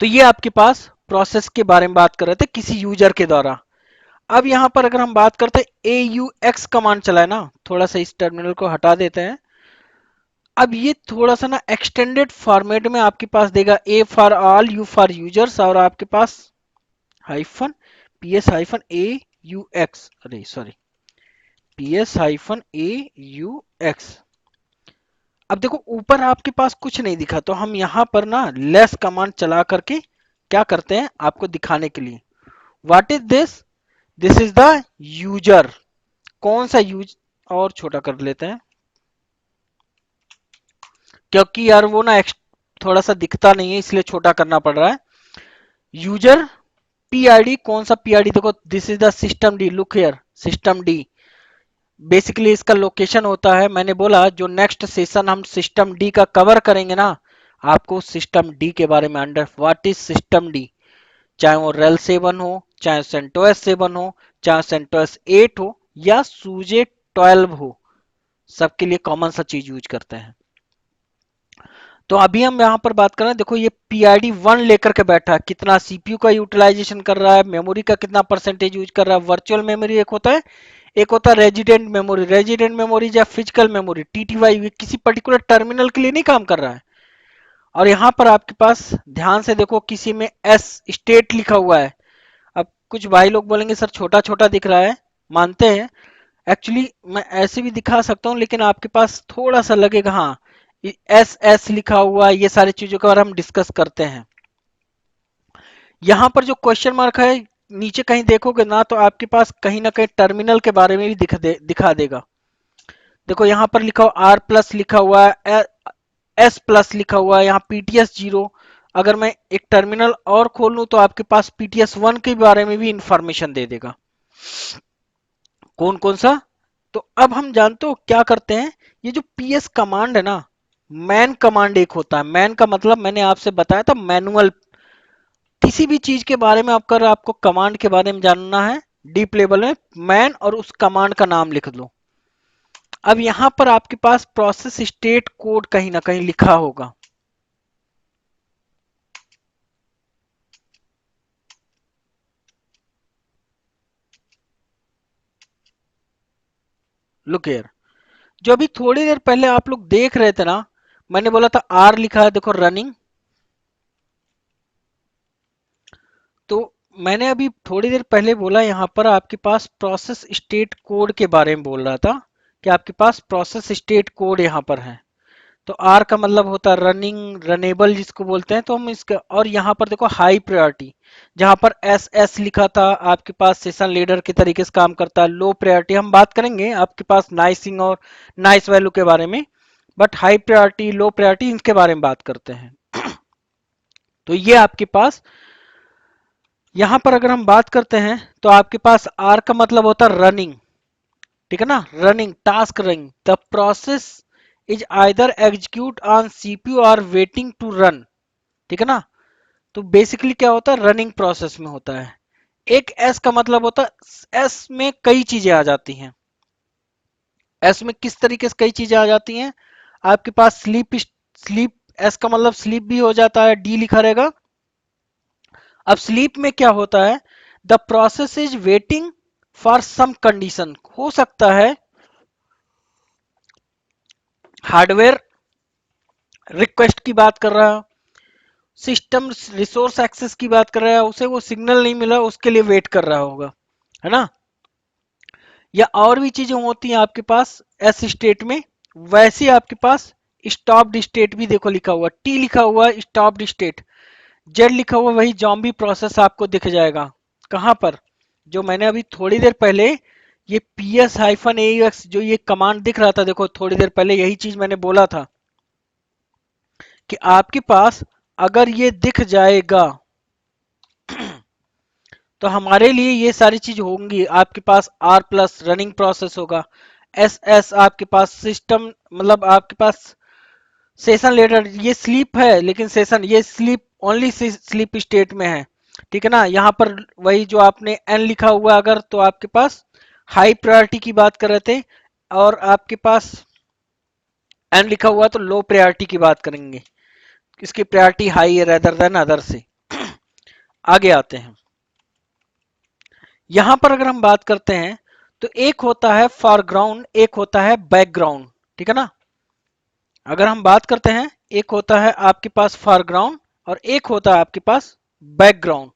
तो ये आपके पास प्रोसेस के बारे में बात कर रहे थे किसी यूजर के द्वारा। अब यहां पर अगर हम बात करते हैं AUX कमांड चला है ना, थोड़ा सा इस टर्मिनल को हटा देते हैं। अब ये थोड़ा सा ना एक्सटेंडेड फॉर्मेट में आपके पास देगा A for all, U for users, और आपके पास हाइफन PS हाइफन AUX, अरे सॉरी, PS हाइफन AUX। अब देखो ऊपर आपके पास कुछ नहीं दिखा, तो हम यहां पर ना लेस कमांड चला करके क्या करते हैं आपको दिखाने के लिए। What is this? This is the user. कौन सा यूज, और छोटा कर लेते हैं क्योंकि यार वो ना थोड़ा सा दिखता नहीं है, इसलिए छोटा करना पड़ रहा है। यूजर PID, कौन सा PID? देखो this is the system D, look here, system D. Basically इसका लोकेशन होता है, मैंने बोला जो नेक्स्ट सेशन हम सिस्टम डी का कवर करेंगे ना, आपको सिस्टम डी के बारे में under what is system D, चाहे वो रेल 7 हो, चाहे सेंटोस 7 हो, चाहे सेंटोस 8 हो, या सूजे 12 हो, सबके लिए कॉमन सा चीज यूज करते हैं। तो अभी हम यहाँ पर बात कर रहे हैं, देखो ये PID 1 लेकर के बैठा है, कितना CPU का यूटिलाइजेशन कर रहा है, मेमोरी का कितना परसेंटेज यूज कर रहा है। वर्चुअल मेमोरी एक होता है, एक होता है रेजिडेंट मेमोरी। रेजिडेंट मेमोरी या फिजिकल मेमोरी TTY किसी पर्टिकुलर टर्मिनल के लिए नहीं काम कर रहा है। और यहाँ पर आपके पास ध्यान से देखो, किसी में S स्टेट लिखा हुआ है। अब कुछ भाई लोग बोलेंगे सर छोटा छोटा दिख रहा है, मानते हैं, एक्चुअली मैं ऐसे भी दिखा सकता हूँ, लेकिन आपके पास थोड़ा सा लगेगा, हाँ SS लिखा हुआ है, ये सारी चीजों के बारे में हम डिस्कस करते हैं। यहां पर जो क्वेश्चन मार्क है नीचे कहीं देखोगे ना, तो आपके पास कहीं ना कहीं टर्मिनल के बारे में भी दिखा देगा। देखो यहाँ पर लिखा हुआ R+ लिखा हुआ है, S+ लिखा हुआ है, यहाँ PTS 0। अगर मैं एक टर्मिनल और खोल लूं तो आपके पास PTS 1 के बारे में भी इंफॉर्मेशन दे देगा। कौन कौन सा? तो अब हम जानते हो क्या करते हैं, ये जो PS कमांड है ना, मैन कमांड एक होता है। मैन का मतलब मैंने आपसे बताया था मैनुअल। किसी भी चीज के बारे में अगर आपको कमांड के बारे में जानना है डीप लेवल में, मैन और उस कमांड का नाम लिख दो। अब यहां पर आपके पास प्रोसेस स्टेट कोड कहीं ना कहीं लिखा होगा। लुक हियर, जो अभी थोड़ी देर पहले आप लोग देख रहे थे ना, मैंने बोला था R लिखा है, देखो रनिंग। तो मैंने अभी थोड़ी देर पहले बोला यहां पर आपके पास प्रोसेस स्टेट कोड के बारे में बोल रहा था, कि आपके पास प्रोसेस स्टेट कोड यहां पर है। तो R का मतलब होता है रनिंग, रनेबल जिसको बोलते हैं, तो हम इसका, और यहाँ पर देखो हाई प्रायोरिटी, जहां पर SS लिखा था आपके पास सेशन लीडर के तरीके से काम करता है। लो प्रायोरिटी हम बात करेंगे आपके पास नाइसिंग और नाइस वैल्यू के बारे में, but high priority, low priority, इनके बारे में बात करते हैं। तो ये आपके पास यहां पर अगर हम बात करते हैं, तो आपके पास R का मतलब होता है रनिंग, ठीक है ना, running, task running. The process is either execute on CPU और वेटिंग टू रन, ठीक है ना। तो बेसिकली क्या होता है, रनिंग प्रोसेस में होता है। एक S का मतलब होता है, S में कई चीजें आ जाती हैं। S में किस तरीके से कई चीजें आ जाती हैं, आपके पास स्लीप, स्लीप, S का मतलब स्लीप भी हो जाता है, D लिखा रहेगा। अब स्लीप में क्या होता है, the process is waiting for some condition, हो सकता है हार्डवेयर रिक्वेस्ट की बात कर रहा है, सिस्टम रिसोर्स एक्सेस की बात कर रहा है, उसे वो सिग्नल नहीं मिला, उसके लिए वेट कर रहा होगा, है ना। या और भी चीजें होती हैं आपके पास एस स्टेट में। वैसे आपके पास स्टॉप्ड स्टेट भी देखो लिखा हुआ, T लिखा हुआ स्टॉप्ड स्टेट, जेड लिखा हुआ वही जॉम्बी प्रोसेस आपको दिख जाएगा। कहां पर? जो मैंने अभी थोड़ी देर पहले ये PS-AUX जो ये कमांड दिख रहा था, देखो थोड़ी देर पहले यही चीज मैंने बोला था कि आपके पास अगर ये दिख जाएगा तो हमारे लिए ये सारी चीज होंगी। आपके पास R+ रनिंग प्रोसेस होगा, SS आपके पास सिस्टम, मतलब आपके पास सेशन लेटर, ये स्लीप है लेकिन सेशन, ये स्लीप ओनली स्लीप स्टेट में है, ठीक है ना। यहाँ पर वही जो आपने N लिखा हुआ, अगर तो आपके पास हाई प्रायोरिटी की बात कर रहे थे, और आपके पास N लिखा हुआ तो लो प्रायोरिटी की बात करेंगे, इसकी प्रायोरिटी हाई है रेदर देन अदर से। आगे आते हैं। यहां पर अगर हम बात करते हैं तो एक होता है फॉरग्राउंड, एक होता है बैकग्राउंड, ठीक है ना। अगर हम बात करते हैं, एक होता है आपके पास फॉरग्राउंड और एक होता है आपके पास बैकग्राउंड।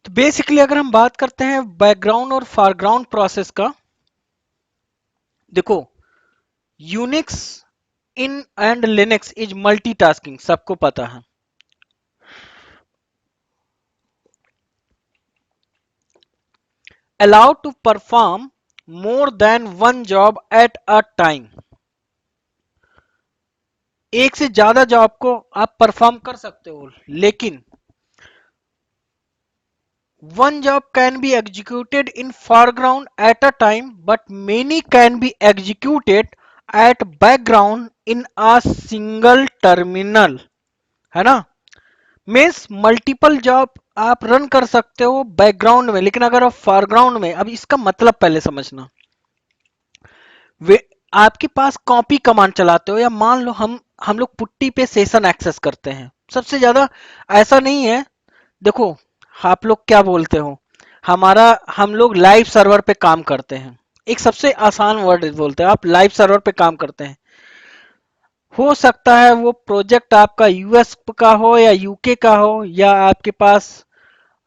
तो बेसिकली अगर हम बात करते हैं बैकग्राउंड और फॉरग्राउंड प्रोसेस का, देखो Unix in and Linux is multitasking, सबको पता है। Allow to perform more than one job at a time, एक से ज्यादा जॉब को आप परफॉर्म कर सकते हो, लेकिन one job can be executed in foreground at a time but many can be executed at background in a single terminal, है ना। मीन्स मल्टीपल जॉब आप रन कर सकते हो बैकग्राउंड में, लेकिन अगर आप फोरग्राउंड में, अब इसका मतलब पहले समझना। वे आपके पास कॉपी कमांड चलाते हो, या मान लो हम लोग पुट्टी पे सेशन एक्सेस करते हैं सबसे ज्यादा, ऐसा नहीं है। देखो आप लोग क्या बोलते हो, हमारा हम लोग लाइव सर्वर पे काम करते हैं, एक सबसे आसान वर्ड बोलते हैं, आप लाइव सर्वर पे काम करते हैं। हो सकता है वो प्रोजेक्ट आपका यूएस का हो या यूके का हो, या आपके पास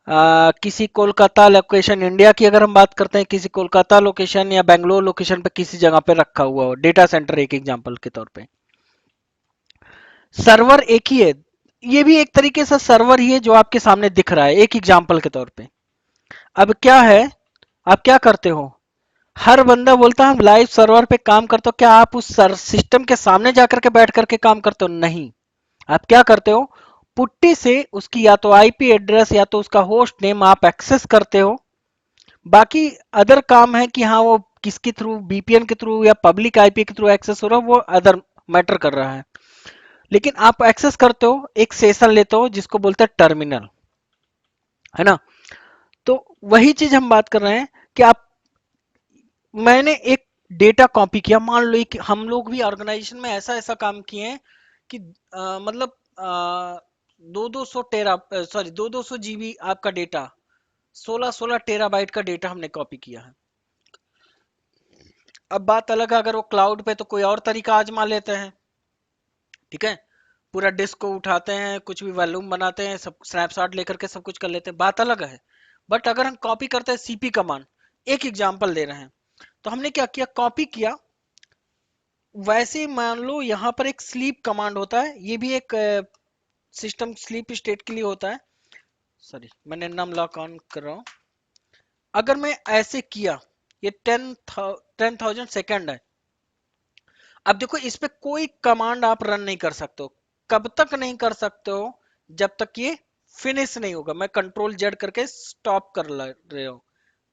किसी कोलकाता लोकेशन, इंडिया की अगर हम बात करते हैं, किसी कोलकाता लोकेशन या बेंगलोर लोकेशन पे किसी जगह पे रखा हुआ हो डेटा सेंटर, एक एग्जांपल के तौर पे। सर्वर एक ही है, ये भी एक तरीके से सर्वर ही है जो आपके सामने दिख रहा है एक एग्जांपल के तौर पे। अब क्या है, आप क्या करते हो, हर बंदा बोलता है हम लाइव सर्वर पे काम करते हो, क्या आप उस सिस्टम के सामने जाकर के बैठ करके काम करते हो? नहीं। आप क्या करते हो, पुट्टी से उसकी या तो आईपी एड्रेस या तो उसका होस्ट नेम आप एक्सेस करते हो। बाकी अदर काम है कि हाँ वो किसके थ्रू, बीपीएन के थ्रू या पब्लिक आईपी के थ्रू एक्सेस हो रहा है, वो अदर मैटर कर रहा है। लेकिन आप एक्सेस करते हो, एक सेशन लेते हो जिसको बोलते हैं टर्मिनल, है ना। तो वही चीज हम बात कर रहे हैं कि आप, मैंने एक डेटा कॉपी किया, मान लो कि हम लोग भी ऑर्गेनाइजेशन में ऐसा ऐसा काम किए हैं कि मतलब दो दो सौ टेरा, सॉरी दो सौ जीबी आपका डेटा, 16 टेराबाइट का डेटा हमने कॉपी किया है। अब बात अलग है, अगर वो क्लाउड पे तो कोई और तरीका आजमा लेते हैं, ठीक है, पूरा डिस्क को उठाते हैं, कुछ भी वॉल्यूम बनाते हैं, सब स्नैपशॉट लेकर के सब कुछ कर लेते हैं, बात अलग है। बट अगर हम कॉपी करते हैं सीपी कमांड, एक एग्जांपल दे रहे हैं, तो हमने क्या किया, कॉपी किया। वैसे ही मान लो यहाँ पर एक स्लीप कमांड होता है, ये भी एक सिस्टम स्लीप स्टेट के लिए होता है। सॉरी मैंने नम लॉक ऑन कर रहा हूँ। अगर मैं ऐसे किया, ये 10,000 सेकेंड है। अब देखो इस पे कोई कमांड आप रन नहीं कर सकते हो, कब तक नहीं कर सकते हो, जब तक ये फिनिश नहीं होगा। मैं कंट्रोल जेड करके स्टॉप कर रहे हो,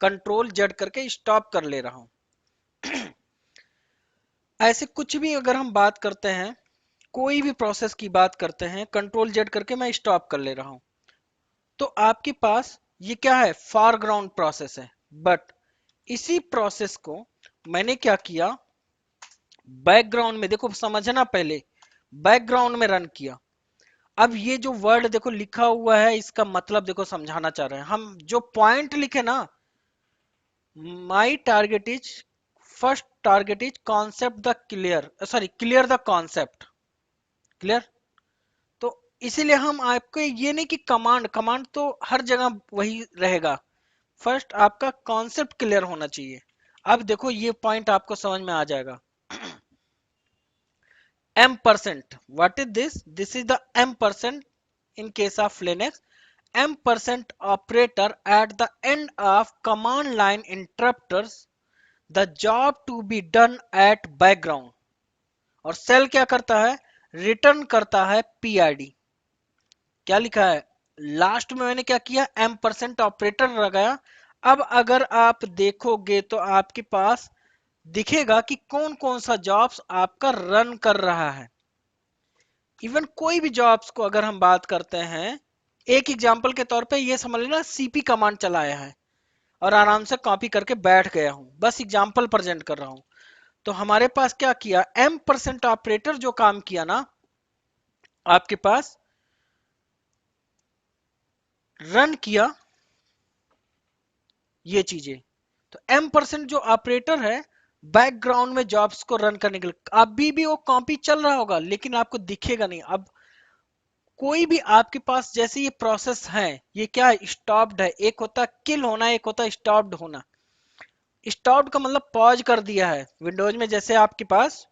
कंट्रोल जेड करके स्टॉप कर ले रहा हूं। ऐसे कुछ भी अगर हम बात करते हैं, कोई भी प्रोसेस की बात करते हैं, कंट्रोल जेड करके मैं स्टॉप कर ले रहा हूं, तो आपके पास ये क्या है, फॉरग्राउंड प्रोसेस है। बट इसी प्रोसेस को मैंने क्या किया, बैकग्राउंड में, देखो समझना पहले, बैकग्राउंड में रन किया। अब ये जो वर्ड देखो लिखा हुआ है, इसका मतलब देखो समझाना चाह रहे हैं हम, जो पॉइंट लिखे ना, my target is, first target is concept the clear, sorry clear the concept, clear. तो इसीलिए हम आपको ये नहीं कि कमांड, कमांड तो हर जगह वही रहेगा, फर्स्ट आपका कॉन्सेप्ट क्लियर होना चाहिए। अब देखो ये पॉइंट आपको समझ में आ जाएगा। m percent, what is this, this is the m percent in case of Linux, m percent operator at the end of command line interrupts the job to be done at background। और cell क्या करता है, return करता है PID. क्या लिखा है, last में मैंने क्या किया, m परसेंट ऑपरेटर लगाया। अब अगर आप देखोगे तो आपके पास दिखेगा कि कौन कौन सा जॉब्स आपका रन कर रहा है। इवन कोई भी जॉब्स को अगर हम बात करते हैं, एक एग्जांपल के तौर पे ये समझ लेना सीपी कमांड चलाया है और आराम से कॉपी करके बैठ गया हूं, बस एग्जांपल प्रेजेंट कर रहा हूं। तो हमारे पास क्या किया, M% ऑपरेटर जो काम किया ना आपके पास, रन किया ये चीजें। तो M% जो ऑपरेटर है बैकग्राउंड में जॉब्स को रन करने के लिए, अभी भी वो कॉपी चल रहा होगा लेकिन आपको दिखेगा नहीं। अब कोई भी आपके पास जैसे ये प्रोसेस है, ये क्या स्टॉप्ड है, एक होता किल होना, एक होता स्टॉप्ड होना। स्टॉप्ड का मतलब पॉज कर दिया है, विंडोज में जैसे आपके पास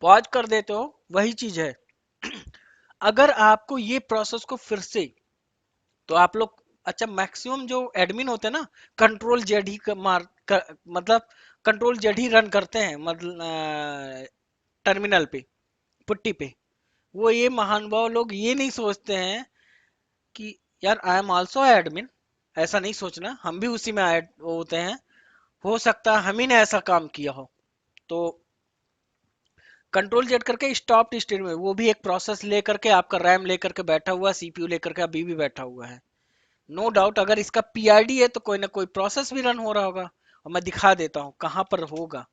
पॉज कर देते हो वही चीज है। अगर आपको ये प्रोसेस को फिर से, तो आप लोग, अच्छा मैक्सिमम जो एडमिन होते हैं ना, कंट्रोल जेड ही मतलब कंट्रोल जेड ही रन करते हैं, मतलब टर्मिनल पे, पुट्टी पे। वो ये महानुभाव लोग ये नहीं सोचते हैं कि यार आई एम ऑल्सो एडमिन, ऐसा नहीं सोचना, हम भी उसी में ऐड होते हैं, हो सकता है हम ही ने ऐसा काम किया हो। तो कंट्रोल जेड करके स्टॉप स्टेट में वो भी एक प्रोसेस लेकर के, आपका रैम लेकर के बैठा हुआ, सीपीयू लेकर के अभी भी बैठा हुआ है। नो डाउट अगर इसका पीआईडी है तो कोई ना कोई प्रोसेस भी रन हो रहा होगा, और मैं दिखा देता हूं कहां पर होगा।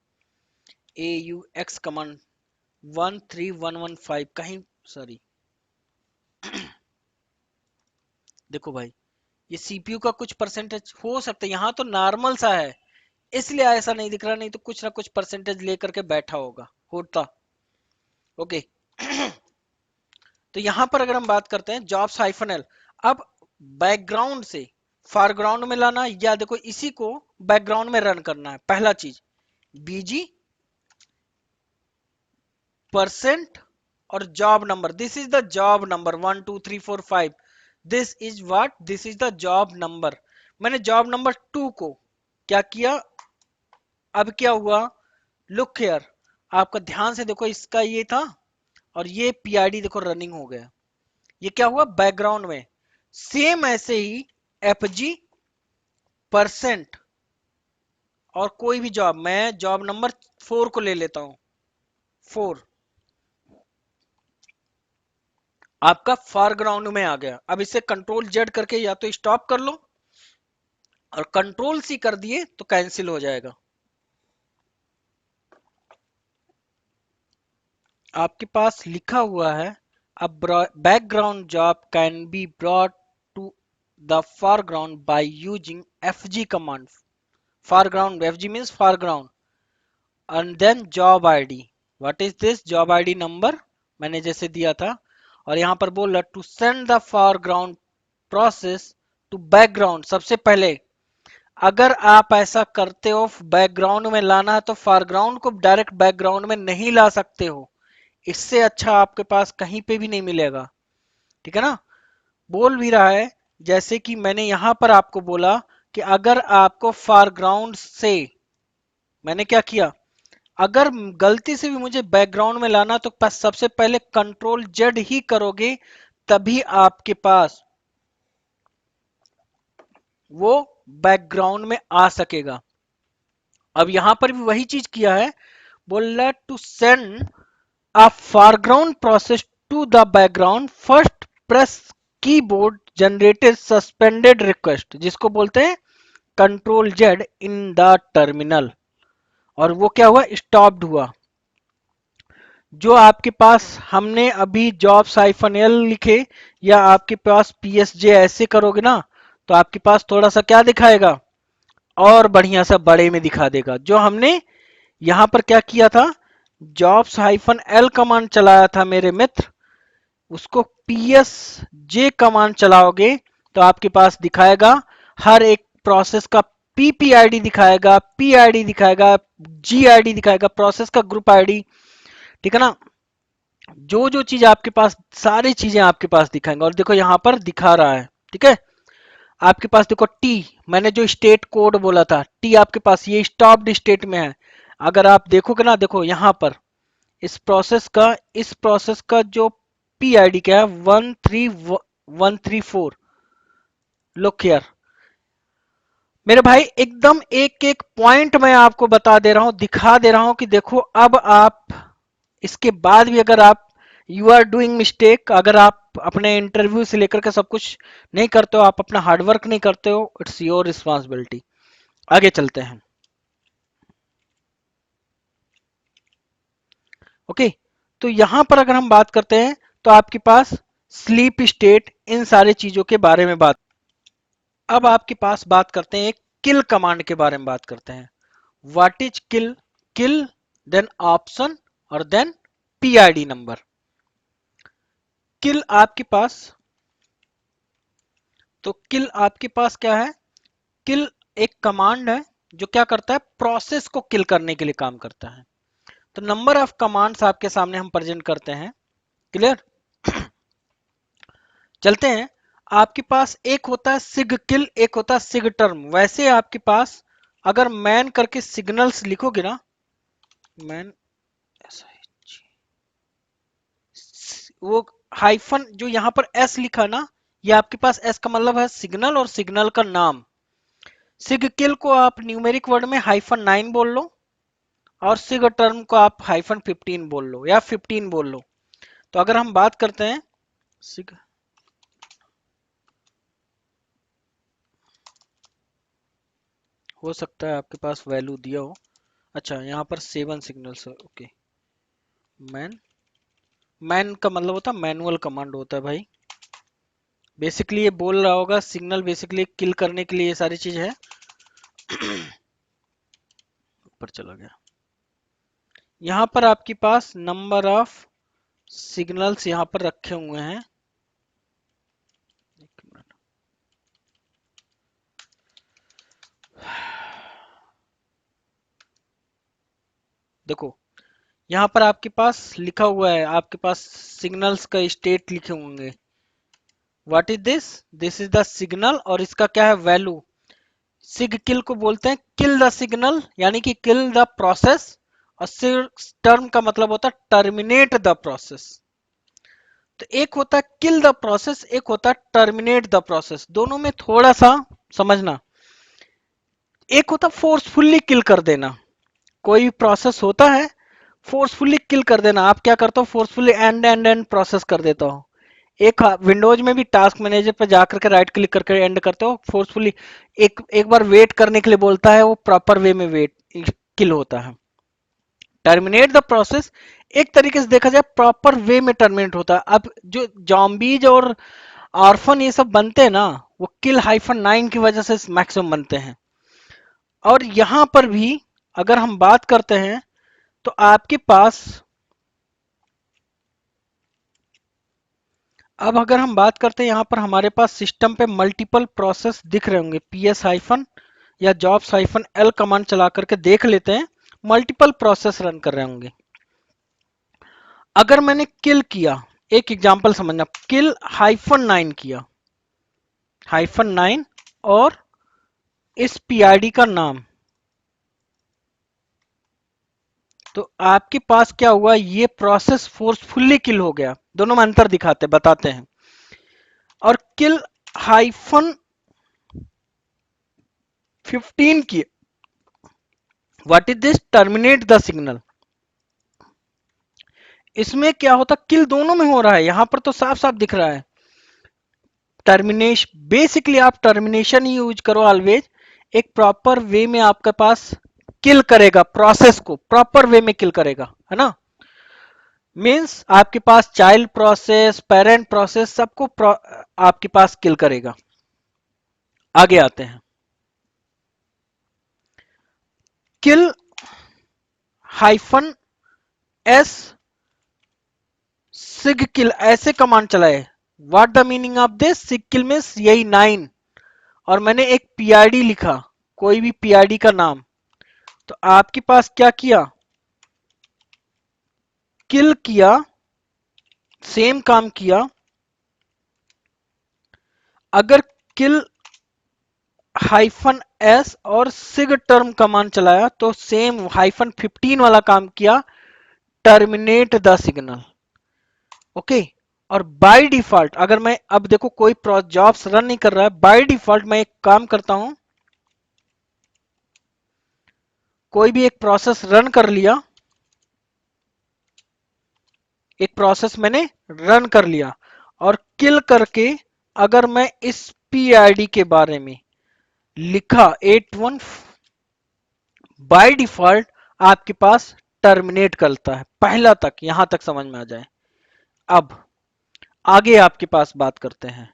AUX कमांड 13115 कहीं, सॉरी, देखो भाई ये सीपीयू का कुछ परसेंटेज हो सकता है, यहाँ तो नॉर्मल सा है इसलिए ऐसा नहीं दिख रहा, नहीं तो कुछ ना कुछ परसेंटेज लेकर के बैठा होगा, होता। ओके। तो यहां पर अगर हम बात करते हैं जॉब्स हाइफन एल, अब बैकग्राउंड से फॉरग्राउंड में लाना, या देखो इसी को बैकग्राउंड में रन करना है। पहला चीज बीजी परसेंट और job number, this is the job number 1 2 3 4 5, this is what, this is the job number. मैंने जॉब नंबर 2 को क्या किया, अब क्या हुआ, लुक हियर, आपका ध्यान से देखो, इसका ये था और ये पीआईडी देखो रनिंग हो गया, ये क्या हुआ बैकग्राउंड में। सेम ऐसे ही एफजी परसेंट और कोई भी जॉब, मैं जॉब नंबर 4 को ले लेता हूं, 4 आपका फॉरग्राउंड में आ गया। अब इसे कंट्रोल जेड करके या तो स्टॉप कर लो, और कंट्रोल सी कर दिए तो कैंसिल हो जाएगा। आपके पास लिखा हुआ है अब background job can be brought to the foreground by using fg command। foreground, fg means foreground, and then job id, what is this job id number, मैंने जैसे दिया था। और यहां पर बोल रहा to send the foreground process to background. सबसे पहले अगर आप ऐसा करते हो बैकग्राउंड में लाना है, तो फोरग्राउंड को डायरेक्ट बैकग्राउंड में नहीं ला सकते हो, इससे अच्छा आपके पास कहीं पे भी नहीं मिलेगा। ठीक है ना, बोल भी रहा है जैसे कि मैंने यहां पर आपको बोला कि अगर आपको फोरग्राउंड से, मैंने क्या किया, अगर गलती से भी मुझे बैकग्राउंड में लाना तो सबसे पहले कंट्रोल जेड ही करोगे, तभी आपके पास वो बैकग्राउंड में आ सकेगा। अब यहां पर भी वही चीज किया है, बोल रहा to send a foreground process to the background first press keyboard generated suspended request, जिसको बोलते हैं control Z in the terminal, और वो क्या हुआ स्टॉप्ड हुआ। जो आपके पास हमने अभी जॉब साइफन एल लिखे, या आपके पास पीएसजे ऐसे करोगे ना, तो आपके पास थोड़ा सा क्या दिखाएगा, और बढ़िया सा बड़े में दिखा देगा। जो हमने यहां पर क्या किया था, जॉब्स हाइफन एल कमांड चलाया था मेरे मित्र, उसको पीएस जे कमांड चलाओगे तो आपके पास दिखाएगा हर एक प्रोसेस का पीपीआईडी दिखाएगा, पीआईडी दिखाएगा, जीआईडी दिखाएगा, प्रोसेस का ग्रुप आईडी। ठीक है ना, जो जो चीज आपके पास, सारी चीजें आपके पास दिखाएंगे। और देखो यहां पर दिखा रहा है, ठीक है, आपके पास देखो टी, मैंने जो स्टेट कोड बोला था टी आपके पास ये स्टॉप्ड स्टेट में है। अगर आप देखोगे ना, देखो यहां पर इस प्रोसेस का जो पीआईडी क्या है, 13134। लुक हियर मेरे भाई, एकदम एक एक पॉइंट मैं आपको बता दे रहा हूं, दिखा दे रहा हूं कि देखो अब आप इसके बाद भी अगर आप यू आर डूइंग मिस्टेक, अगर आप अपने इंटरव्यू से लेकर के सब कुछ नहीं करते हो, आप अपना हार्डवर्क नहीं करते हो, इट्स योर रिस्पॉन्सिबिलिटी। आगे चलते हैं। ओके, तो यहां पर अगर हम बात करते हैं तो आपके पास स्लीप स्टेट, इन सारी चीजों के बारे में बात। अब आपके पास बात करते हैं एक किल कमांड के बारे में बात करते हैं। What is kill? Kill, then option, और देन पीआईडी नंबर। किल आपके पास, तो किल आपके पास क्या है? किल एक कमांड है जो क्या करता है? प्रोसेस को किल करने के लिए काम करता है। तो नंबर ऑफ कमांड्स आपके सामने हम प्रेजेंट करते हैं। क्लियर? चलते हैं। आपके पास एक होता है सिग किल, एक होता है सिग टर्म। वैसे आपके पास अगर मैन करके सिग्नल्स लिखोगे ना, मैन, वो हाइफन जो यहां पर एस लिखा ना, ये आपके पास एस का मतलब है सिग्नल और सिग्नल का नाम। सिग किल को आप न्यूमेरिक वर्ड में -9 बोल लो, और सिग टर्म को आप -15 बोल लो या 15 बोल लो। तो अगर हम बात करते हैं सिग, हो सकता है आपके पास वैल्यू दिया हो। अच्छा, यहाँ पर 7 सिग्नल्स है। ओके, मैन, मैन का मतलब होता है मैनुअल कमांड होता है भाई। बेसिकली ये बोल रहा होगा सिग्नल बेसिकली किल करने के लिए ये सारी चीज है। ऊपर चला गया। यहाँ पर आपके पास नंबर ऑफ सिग्नल्स यहाँ पर रखे हुए हैं। एक मिनट। देखो, यहाँ पर आपके पास लिखा हुआ है, आपके पास सिग्नल्स का स्टेट लिखे होंगे। What is this? This is the signal, और इसका क्या है? वैल्यू। सिग किल को बोलते हैं किल द सिग्नल, यानी कि किल द प्रोसेस। और सिग टर्म का मतलब होता है टर्मिनेट द प्रोसेस। तो एक होता है किल द प्रोसेस, एक होता है टर्मिनेट द प्रोसेस। दोनों में थोड़ा सा समझना। एक होता फोर्सफुल्ली किल कर देना। कोई प्रोसेस होता है फोर्सफुली किल कर देना। आप क्या करते हो? Forcefully and and and process कर देता हो। एक विंडोज में भी टास्क मैनेजर पर जाकर के राइट क्लिक करके एंड करते हो फोर्सफुली। एक एक बार वेट करने के लिए बोलता है, वो प्रॉपर वे में वेट किल होता है। टर्मिनेट द प्रोसेस एक तरीके से देखा जाए प्रॉपर वे में टर्मिनेट होता है। अब जो जॉम्बीज और ऑर्फन ये सब बनते हैं ना, वो किल -9 की वजह से मैक्सिमम बनते हैं। और यहां पर भी अगर हम बात करते हैं तो आपके पास, अब अगर हम बात करते हैं यहाँ पर हमारे पास सिस्टम पे मल्टीपल प्रोसेस दिख रहे होंगे। PS हाइफन या जॉब्स हाइफन L कमांड चला करके देख लेते हैं, मल्टीपल प्रोसेस रन कर रहे होंगे। अगर मैंने किल किया, एक एग्जांपल समझना, किल -9 किया, -9 और इस PID का नाम, तो आपके पास क्या हुआ? ये प्रोसेस फोर्सफुल्ली किल हो गया। दोनों में अंतर दिखाते बताते हैं। और किल -15 की, what is this? Terminate the signal. इसमें क्या होता? किल दोनों में हो रहा है, यहां पर तो साफ साफ दिख रहा है टर्मिनेशन। बेसिकली आप टर्मिनेशन ही यूज करो ऑलवेज। एक प्रॉपर वे में आपके पास किल करेगा, प्रोसेस को प्रॉपर वे में किल करेगा, है ना। मींस आपके पास चाइल्ड प्रोसेस, पेरेंट प्रोसेस, सबको आपके पास किल करेगा। आगे आते हैं। किल -s सिग किल, ऐसे कमांड चलाए। What the meaning of this? Sig kill means यही 9, और मैंने एक PID लिखा, कोई भी PID का नाम। तो आपके पास क्या किया? किल किया, सेम काम किया। अगर किल -s और सिग टर्म कमांड चलाया तो सेम -15 वाला काम किया, टर्मिनेट द सिग्नल। ओके। और बाय डिफॉल्ट अगर मैं, अब देखो कोई जॉब्स रन नहीं कर रहा है, बाय डिफॉल्ट मैं एक काम करता हूं, कोई भी एक प्रोसेस रन कर लिया, एक प्रोसेस मैंने रन कर लिया और किल करके अगर मैं इस पीआईडी के बारे में लिखा 81 बाय डिफॉल्ट आपके पास टर्मिनेट करता है पहला तक, यहां तक समझ में आ जाए। अब आगे आपके पास बात करते हैं।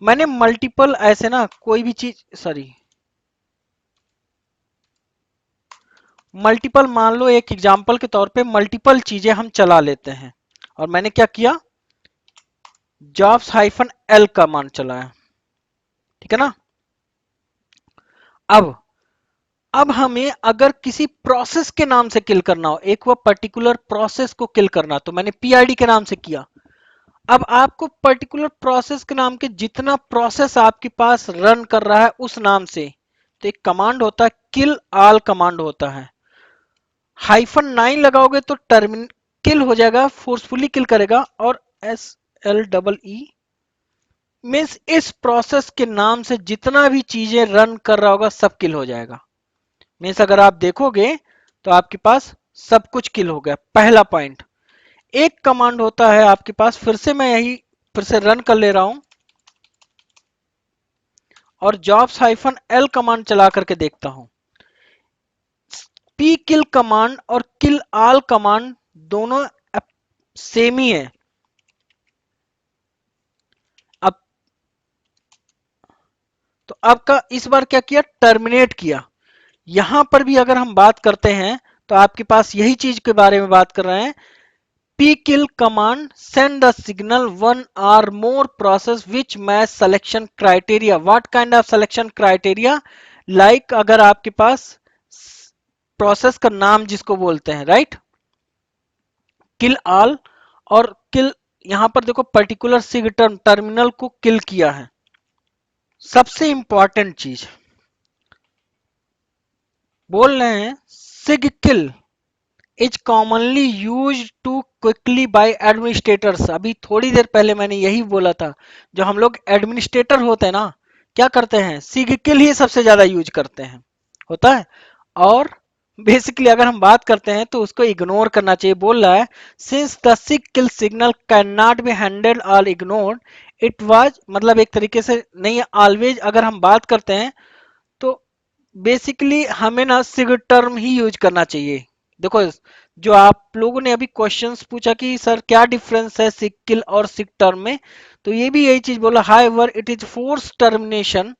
मैंने मल्टीपल ऐसे ना कोई भी चीज, सॉरी, मल्टीपल मान लो एक एग्जांपल के तौर पे मल्टीपल चीजें हम चला लेते हैं और मैंने क्या किया, जॉब्स हाइफन एल कमांड चलाया, ठीक है ना। अब हमें अगर किसी प्रोसेस के नाम से किल करना हो, एक वो पर्टिकुलर प्रोसेस को किल करना, तो मैंने पीआईडी के नाम से किया। अब आपको पर्टिकुलर प्रोसेस के नाम के जितना प्रोसेस आपके पास रन कर रहा है उस नाम से, तो एक कमांड होता है किल ऑल कमांड होता है। -9 लगाओगे तो टर्मिन किल हो जाएगा, फोर्सफुली किल करेगा, और SLEE मीन्स इस प्रोसेस के नाम से जितना भी चीजें रन कर रहा होगा सब किल हो जाएगा। मीन्स अगर आप देखोगे तो आपके पास सब कुछ किल हो गया, पहला पॉइंट। एक कमांड होता है आपके पास, फिर से मैं यही फिर से रन कर ले रहा हूं और jobs हाइफन एल कमांड चला करके देखता हूं। पी किल कमांड और किल ऑल कमांड दोनों सेम ही है। अब तो आपका इस बार क्या किया, टर्मिनेट किया। यहां पर भी अगर हम बात करते हैं तो आपके पास यही चीज के बारे में बात कर रहे हैं। pkill command send a signal one or more process which match selection criteria. What kind of selection criteria? Like अगर आपके पास प्रोसेस का नाम जिसको बोलते हैं, राइट, किल ऑल और किल, यहां पर देखो पर्टिकुलर सिग टर्मिनल को किल किया है। सबसे इंपॉर्टेंट चीज बोल रहे हैं, sig kill is commonly use to quickly by administrators. अभी थोड़ी देर पहले मैंने यही बोला था, जो हम लोग एडमिनिस्ट्रेटर होते हैं ना, क्या करते हैं, सिग किल ही सबसे ज्यादा यूज करते हैं, होता है। और बेसिकली अगर हम बात करते हैं तो उसको इग्नोर करना चाहिए। बोल रहा है since the sig kill signal can not be handled और इग्नोर्ड इट वाज, मतलब एक तरीके से नहीं, ऑलवेज अगर हम बात करते हैं तो बेसिकली हमें ना सिग टर्म ही यूज करना चाहिए। देखो, जो आप लोगों ने अभी क्वेश्चंस पूछा कि सर क्या डिफरेंस है सिग किल और सिग टर्म में, तो ये भी यही चीज बोला, however it is force termination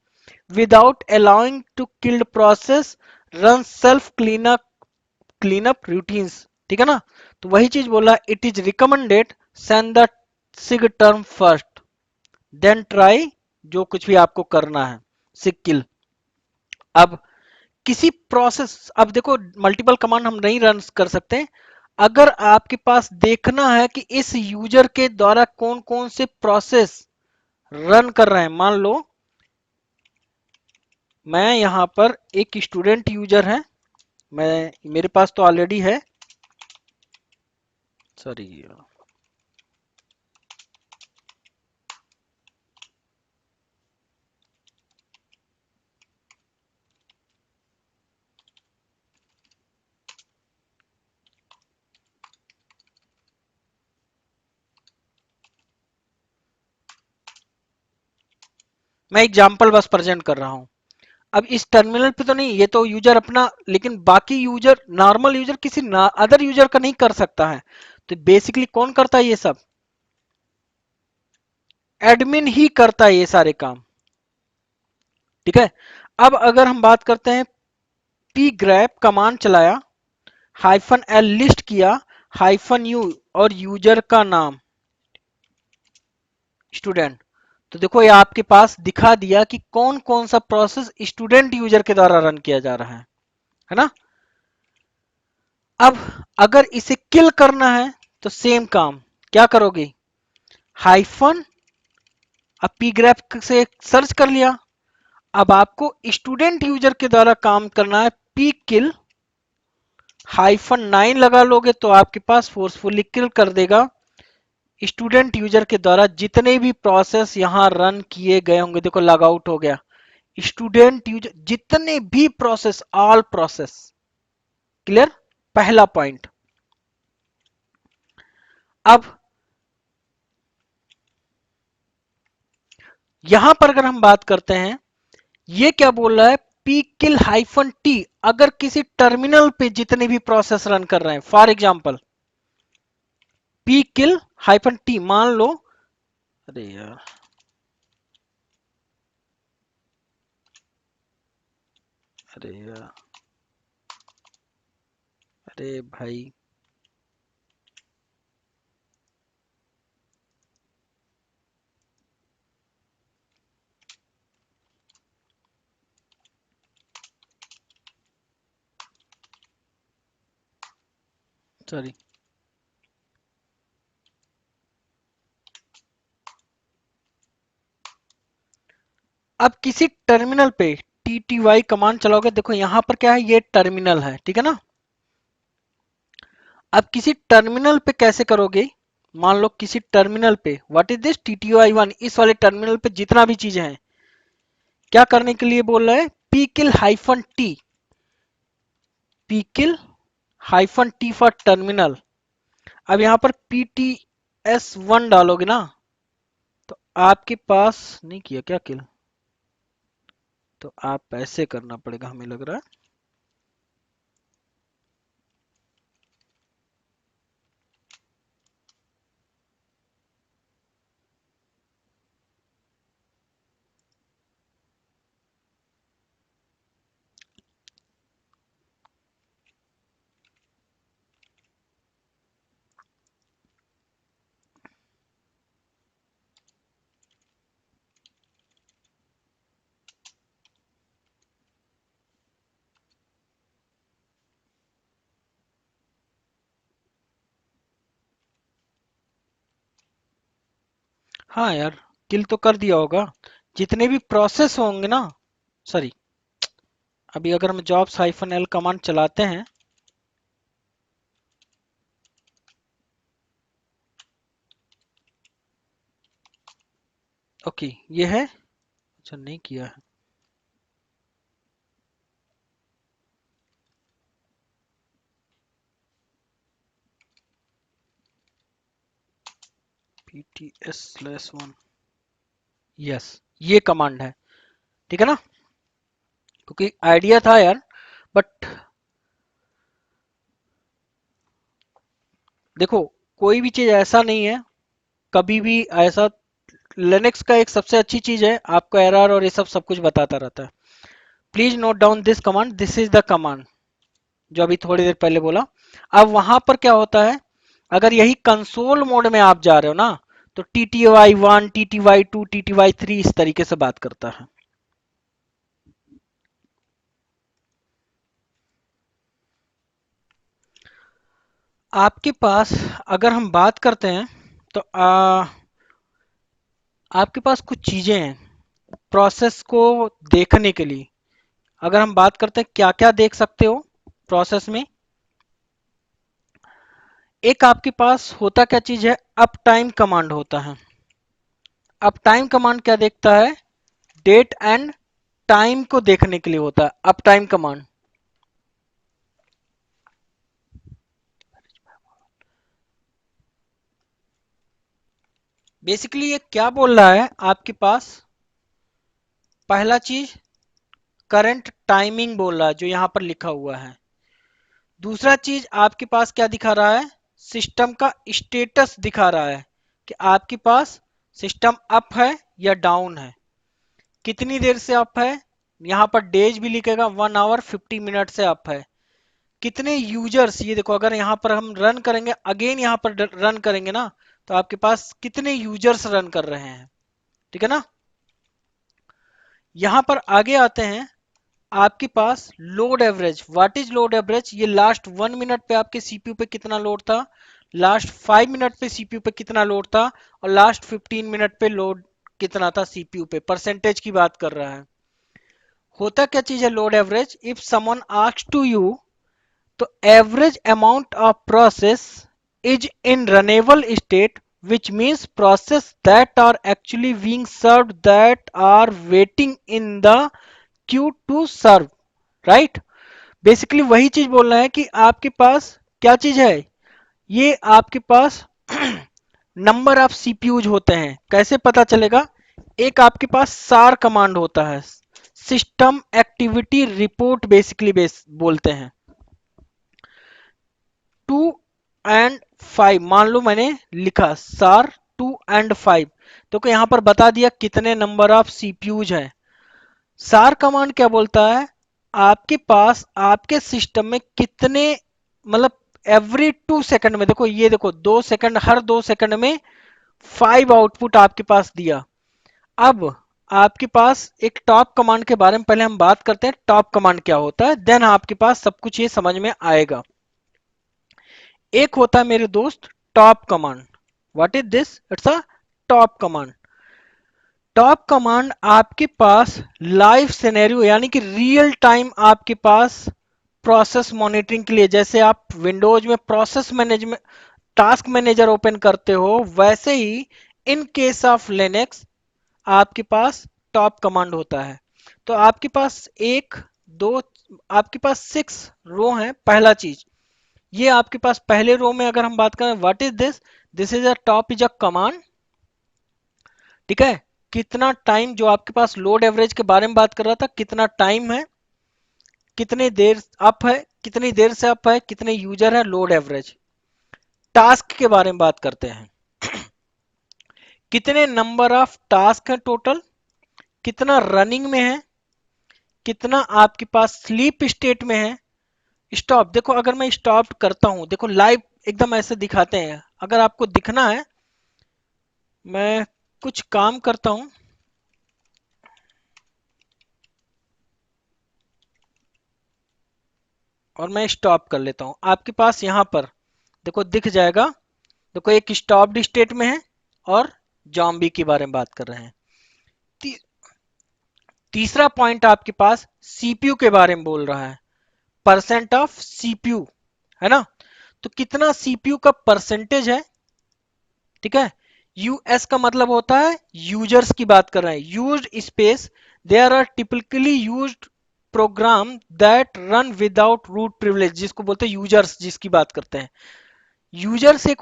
without allowing to killed process run self cleanup routines, ठीक है ना। तो वही चीज बोला, it is recommended send the sig term first then try जो कुछ भी आपको करना है सिग किल। अब किसी प्रोसेस, अब देखो मल्टीपल कमांड हम नहीं रन कर सकते। अगर आपके पास देखना है कि इस यूजर के द्वारा कौन कौन से प्रोसेस रन कर रहे हैं, मान लो मैं यहां पर एक स्टूडेंट यूजर है, मैं मेरे पास तो ऑलरेडी है, सॉरी, मैं एग्जांपल बस प्रेजेंट कर रहा हूं। अब इस टर्मिनल पे तो नहीं, ये तो यूजर अपना, लेकिन बाकी यूजर, नॉर्मल यूजर किसी अदर यूजर का नहीं कर सकता है। तो बेसिकली कौन करता है ये सब, एडमिन ही करता है ये सारे काम, ठीक है। अब अगर हम बात करते हैं, पी ग्रैप कमांड चलाया, -l लिस्ट किया, -u और यूजर का नाम स्टूडेंट, तो देखो ये आपके पास दिखा दिया कि कौन कौन सा प्रोसेस स्टूडेंट यूजर के द्वारा रन किया जा रहा है ना। अब अगर इसे किल करना है तो सेम काम क्या करोगे, हाइफन, अब पी ग्रैप से सर्च कर लिया, अब आपको स्टूडेंट यूजर के द्वारा काम करना है, पी किल -9 लगा लोगे तो आपके पास फोर्सफुली किल कर देगा स्टूडेंट यूजर के द्वारा जितने भी प्रोसेस यहां रन किए गए होंगे। देखो लॉग आउट हो गया, स्टूडेंट यूजर जितने भी प्रोसेस, ऑल प्रोसेस, क्लियर, पहला पॉइंट। अब यहां पर अगर हम बात करते हैं, ये क्या बोल रहा है, पी किल हाइफन टी, अगर किसी टर्मिनल पे जितने भी प्रोसेस रन कर रहे हैं, for example P kill hyphen T, मान लो, अरे यार, अरे यार, अरे भाई, सॉरी, अब किसी टर्मिनल पे टी कमांड चलाओगे, देखो यहां पर क्या है, ये टर्मिनल है, ठीक है ना। अब किसी टर्मिनल पे कैसे करोगे, मान लो किसी टर्मिनल पे, व्हाट इज दिस TTY1, इस वाले टर्मिनल पे जितना भी चीजें हैं, क्या करने के लिए बोल रहा है, pkill hyphen T, pkill hyphen T for terminal. अब यहां पर PTS1 डालोगे ना, तो आपके पास नहीं किया क्या किल, तो आप ऐसे करना पड़ेगा हमें लग रहा है। हाँ यार, किल तो कर दिया होगा, जितने भी प्रोसेस होंगे ना, सॉरी, अभी अगर हम जॉब्स हाइफन एल कमांड चलाते हैं, ओके, ये है, अच्छा नहीं किया है, PTS/1, यस, ये कमांड है, ठीक है ना, क्योंकि आइडिया था यार, बट देखो, कोई भी चीज ऐसा नहीं है, कभी भी ऐसा, लिनक्स का एक सबसे अच्छी चीज है, आपको एरर और ये सब सब कुछ बताता रहता है। Please note down this command, this is the command जो अभी थोड़ी देर पहले बोला। अब वहां पर क्या होता है, अगर यही कंसोल मोड में आप जा रहे हो ना, तो TTY1, TTY2, TTY3 इस तरीके से बात करता है। आपके पास अगर हम बात करते हैं, तो आपके पास कुछ चीजें हैं प्रोसेस को देखने के लिए। अगर हम बात करते हैं क्या क्या देख सकते हो प्रोसेस में, एक आपके पास होता क्या चीज है, अप टाइम कमांड होता है। अप टाइम कमांड क्या देखता है, डेट एंड टाइम को देखने के लिए होता है अप टाइम कमांड। बेसिकली ये क्या बोल रहा है आपके पास, पहला चीज करंट टाइमिंग बोल रहा है जो यहां पर लिखा हुआ है। दूसरा चीज आपके पास क्या दिखा रहा है, सिस्टम का स्टेटस दिखा रहा है कि आपके पास सिस्टम अप है या डाउन है, कितनी देर से अप है, यहां पर डेज भी लिखेगा, 1 आवर 50 मिनट से अप है। कितने यूजर्स, ये देखो अगर यहां पर हम रन करेंगे, अगेन यहां पर रन करेंगे ना, तो आपके पास कितने यूजर्स रन कर रहे हैं, ठीक है ना। यहां पर आगे आते हैं, आपके पास load average, what is load average, ये लास्ट 1 मिनट पे आपके सीपीयू पे कितना लोड था, लास्ट 5 मिनट पे सीपीयू पे कितना लोड था, और लास्ट 15 मिनट पे लोड कितना था सीपीयू पे, परसेंटेज की बात कर रहा है। होता क्या चीज है load average, if someone asks to you, तो average amount of process is in runnable state, which means process that are actually being served that are waiting in the queue to serve, right। Basically वही चीज बोल रहा है कि आपके पास क्या चीज है, ये आपके पास नंबर ऑफ सीपीयूज होते हैं, कैसे पता चलेगा? एक आपके पास सार कमांड होता है, सिस्टम एक्टिविटी रिपोर्ट बेसिकली बोलते हैं। 2 और 5, मान लो मैंने लिखा सार 2 और 5, तो यहां पर बता दिया कितने नंबर ऑफ सीपीयूज हैं। सार कमांड क्या बोलता है? आपके पास आपके सिस्टम में कितने, मतलब एवरी 2 सेकंड में, देखो ये देखो 2 सेकंड, हर 2 सेकंड में 5 आउटपुट आपके पास दिया। अब आपके पास एक टॉप कमांड के बारे में पहले हम बात करते हैं, टॉप कमांड क्या होता है, देन आपके पास सब कुछ ये समझ में आएगा। एक होता है मेरे दोस्त top command. What is this? It's a top command. Top command आपके पास लाइव सिनेरियो यानी कि रियल टाइम आपके पास प्रोसेस मॉनिटरिंग के लिए, जैसे आप विंडोज में process management task manager open करते हो, वैसे ही इन केस ऑफ लिनक्स आपके पास टॉप कमांड होता है। तो आपके पास एक दो, आपके पास 6 रो हैं। पहला चीज, ये आपके पास पहले रो में अगर हम बात करें, what is this? This is a top is a command. ठीक है, कितना टाइम, जो आपके पास लोड एवरेज के बारे में बात कर रहा था, कितना टाइम है, कितनी देर अप है, कितनी देर से अप है, कितने यूजर है, लोड एवरेज। टास्क के बारे में बात करते हैं, कितने नंबर ऑफ टास्क है टोटल, कितना रनिंग में है, कितना आपके पास स्लीप स्टेट में है। स्टॉप, देखो अगर मैं स्टॉप करता हूं, देखो लाइव एकदम ऐसे दिखाते हैं। अगर आपको दिखना है, मैं कुछ काम करता हूं और मैं स्टॉप कर लेता हूं, आपके पास यहां पर देखो दिख जाएगा। देखो एक स्टॉप्ड स्टेट में है और जॉम्बी के बारे में बात कर रहे हैं। ती, तीसरा पॉइंट आपके पास सीपीयू के बारे में बोल रहा है, परसेंट ऑफ सीपीयू, है ना? तो कितना सीपीयू का परसेंटेज है। ठीक है, यूएस का मतलब होता है यूजर्स की बात कर रहे हैं, user space. There are typically user program that run without root privilege, जिसको बोलते हैं यूजर्स, जिसकी बात करते हैं। यूजर्स एक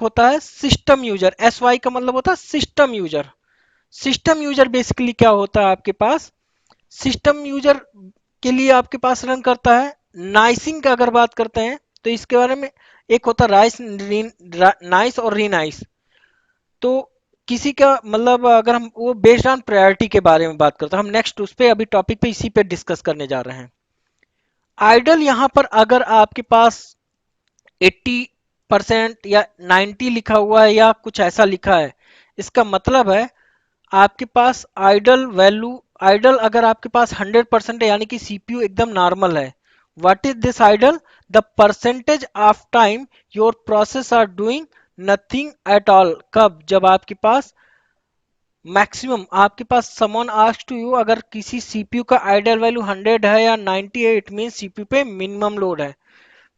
होता है सिस्टम यूजर, एस वाई का मतलब होता है system user. System user basically क्या होता है आपके पास? सिस्टम यूजर के लिए आपके पास रन करता है नाइसिंग का अगर बात करते हैं तो इसके बारे में, एक होता है राइस, नाइस और रीनाइस। तो किसी का मतलब अगर हम वो बेस्ड ऑन प्रायोरिटी के बारे में बात करते हैं, हम नेक्स्ट उस पे अभी टॉपिक पे इसी पे डिस्कस करने जा रहे हैं। आइडल यहां पर अगर आपके पास 80% या 90 लिखा हुआ है या कुछ ऐसा लिखा है, इसका मतलब है आपके पास आइडल वैल्यू, आइडल अगर आपके पास 100% है यानी कि सीपीयू एकदम नॉर्मल है। What is this idle? The percentage of time your process are doing nothing at all. कब? जब आपके पास मैक्सिमम, आपके पास समवन आस्क टू यू, अगर किसी सीपीयू का आइडल वैल्यू 100 है या 90 है, इट मीन सीपीयू पे मिनिमम लोड है।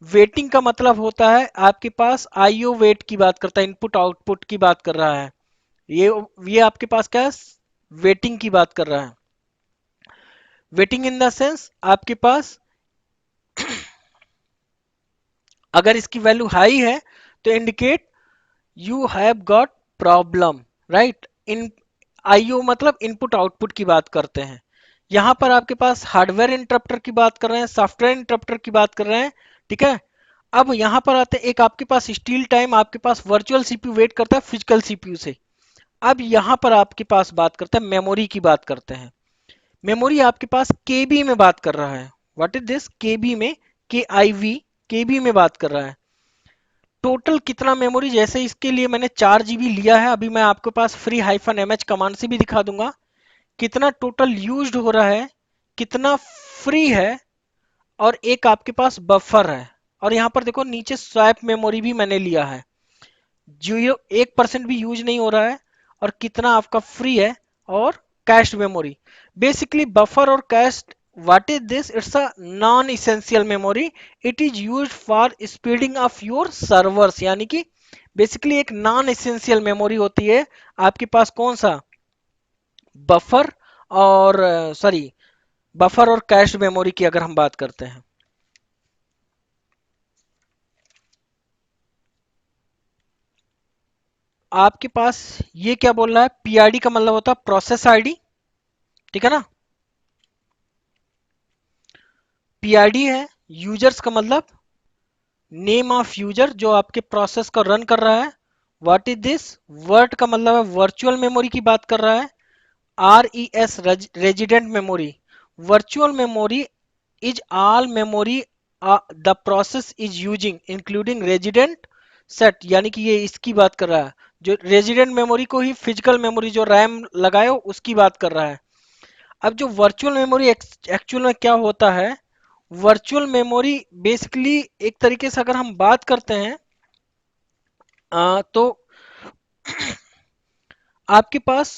वेटिंग का मतलब होता है आपके पास आईओ वेट की बात करता है, इनपुट आउटपुट की बात कर रहा है। ये आपके पास क्या है? वेटिंग की बात कर रहा है। वेटिंग इन द सेंस आपके पास अगर इसकी वैल्यू हाई है तो indicate you have got problem, right? In IO मतलब इनपुट आउटपुट की बात करते हैं। यहां पर आपके पास हार्डवेयर इंटरप्टर की बात कर रहे हैं, सॉफ्टवेयर इंटरप्टर की बात कर रहे हैं। ठीक है, अब यहां पर आते हैं, एक आपके पास स्टील टाइम, आपके पास वर्चुअल सीपीयू वेट करता है फिजिकल सीपीयू से। अब यहां पर आपके पास बात करते हैं मेमोरी की बात करते हैं। मेमोरी आपके पास केबी में बात कर रहा है। What is this? केबी में, के आई वी, केबी में बात कर रहा है। टोटल कितना मेमोरी, जैसे इसके लिए मैंने 4 GB लिया है, अभी मैं आपके पास free hyphen M H command से भी दिखा दूंगा कितना टोटल यूज्ड हो रहा है, कितना फ्री है, और एक आपके पास बफर है। और यहाँ पर देखो नीचे स्वैप मेमोरी भी मैंने लिया है, 1% भी यूज नहीं हो रहा है, और कितना आपका फ्री है, और कैश मेमोरी। बेसिकली बफर और cash, what is this? It's a non essential memory. It is used for speeding of your servers, यानी कि बेसिकली एक नॉन इसेंशियल मेमोरी होती है आपके पास। कौन सा? बफर और सॉरी, बफर और कैश मेमोरी की अगर हम बात करते हैं। आपके पास ये क्या बोल रहा है, पीआईडी का मतलब होता है प्रोसेस आईडी, ठीक है ना। पीआईडी है, यूजर्स का मतलब नेम ऑफ यूजर जो आपके प्रोसेस को रन कर रहा है। व्हाट इज दिस, वर्ट का मतलब है वर्चुअल मेमोरी की बात कर रहा है। R E S, resident memory. Virtual memory is all memory the process is using including resident set, यानी कि ये इसकी बात कर रहा है, जो रेजिडेंट मेमोरी को ही फिजिकल मेमोरी जो रैम लगाए हो उसकी बात कर रहा है। अब जो वर्चुअल मेमोरी एक्चुअल में क्या होता है, वर्चुअल मेमोरी बेसिकली एक तरीके से अगर हम बात करते हैं तो आपके पास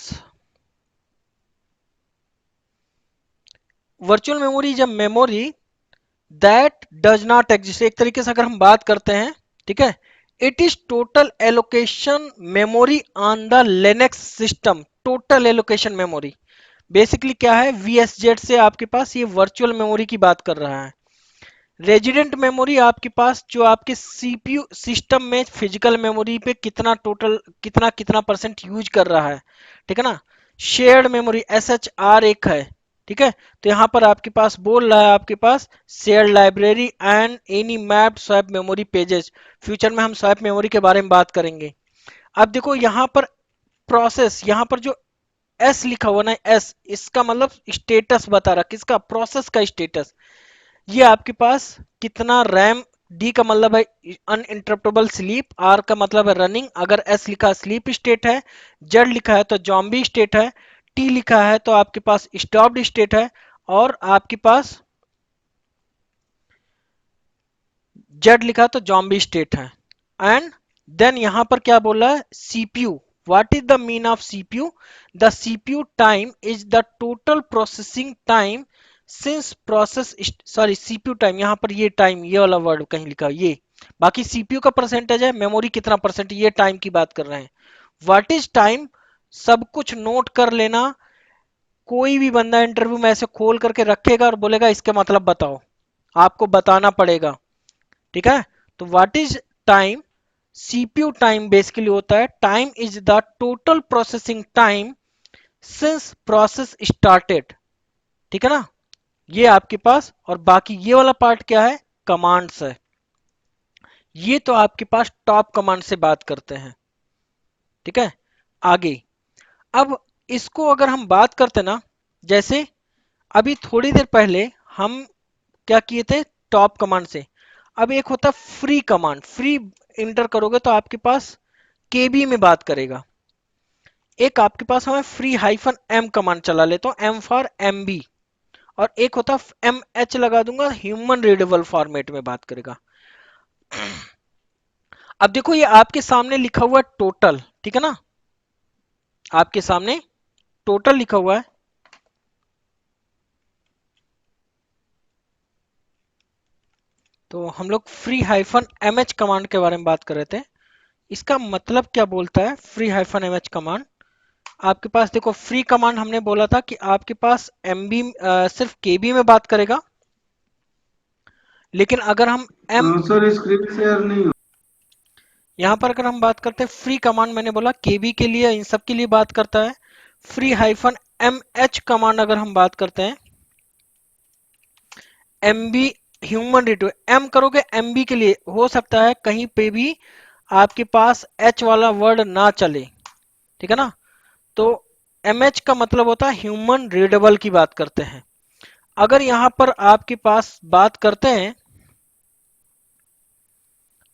वर्चुअल मेमोरी जब memory that does not exist, एक तरीके से अगर हम बात करते हैं, ठीक है, it is total allocation memory on the Linux system. Total allocation memory basically क्या है, वीएसजेड से आपके पास ये वर्चुअल मेमोरी की बात कर रहा है। रेजिडेंट मेमोरी आपके पास जो आपके सीपीयू सिस्टम में फिजिकल मेमोरी पे कितना टोटल कितना कितना परसेंट यूज कर रहा है, ठीक है ना। Shared memory S H R एक है, ठीक है। तो यहाँ पर आपके पास बोल रहा है आपके पास shared library and any mapped swap memory pages. Future में हम स्वैप मेमोरी के बारे में बात करेंगे। अब देखो यहाँ पर प्रोसेस, यहाँ पर जो एस लिखा हुआ ना, एस इसका मतलब स्टेटस बता रहा, किसका, प्रोसेस का स्टेटस। ये आपके पास कितना रैम, डी का मतलब है अनइंटरप्टेबल स्लीप, आर का मतलब है रनिंग, अगर एस लिखा है स्लीप स्टेट है, जेड लिखा है तो जॉम्बी स्टेट है, टी लिखा है तो आपके पास स्टॉप्ड स्टेट है, और आपके पास जेड लिखा है तो जॉम्बी स्टेट है। एंड देन यहां पर क्या बोला है, CPU. What is the mean of CPU, the CPU time is the total processing time since process, sorry CPU time, यहां पर ये टाइम ये वाला वर्ड कहीं लिखा है ये, बाकी सीपीयू का परसेंटेज है, मेमोरी कितना परसेंट, ये टाइम की बात कर रहे हैं। व्हाट इज टाइम, सब कुछ नोट कर लेना। कोई भी बंदा इंटरव्यू में ऐसे खोल करके रखेगा और बोलेगा इसके मतलब बताओ, आपको बताना पड़ेगा, ठीक है। तो what is time, CPU time basically होता है time is the total processing time since process started, ठीक है ना। ये आपके पास, और बाकी ये वाला पार्ट क्या है, कमांड्स है। ये तो आपके पास टॉप कमांड से बात करते हैं, ठीक है। आगे अब इसको अगर हम बात करते ना, जैसे अभी थोड़ी देर पहले हम क्या किए थे, टॉप कमांड से। अब एक होता है फ्री कमांड, फ्री इंटर करोगे तो आपके पास केबी में बात करेगा। एक आपके पास हमें फ्री हाइफन एम कमांड चला लेता हूं, एम फॉर एम बी, और एक होता एम एच लगा दूंगा, ह्यूमन रीडेबल फॉर्मेट में बात करेगा। अब देखो ये आपके सामने लिखा हुआ है टोटल, ठीक है ना, आपके सामने टोटल लिखा हुआ है। तो हम लोग free hyphen M H command के बारे में बात कर रहे थे। इसका मतलब क्या बोलता है free hyphen M H command, आपके पास देखो फ्री कमांड हमने बोला था कि आपके पास एमबी सिर्फ केबी में बात करेगा, लेकिन अगर हम एम, सर स्क्रीन शेयर नहीं हो। यहां पर अगर हम बात करते हैं फ्री कमांड, मैंने बोला केबी के लिए इन सब के लिए बात करता है। Free hyphen M H command अगर हम बात करते हैं, एमबी ह्यूमन रेट एम करोगे, एमबी के लिए हो सकता है कहीं पे भी आपके पास एच वाला वर्ड ना चले, ठीक है ना। तो एम एच का मतलब होता है ह्यूमन रीडेबल की बात करते हैं। अगर यहां पर आपके पास बात करते हैं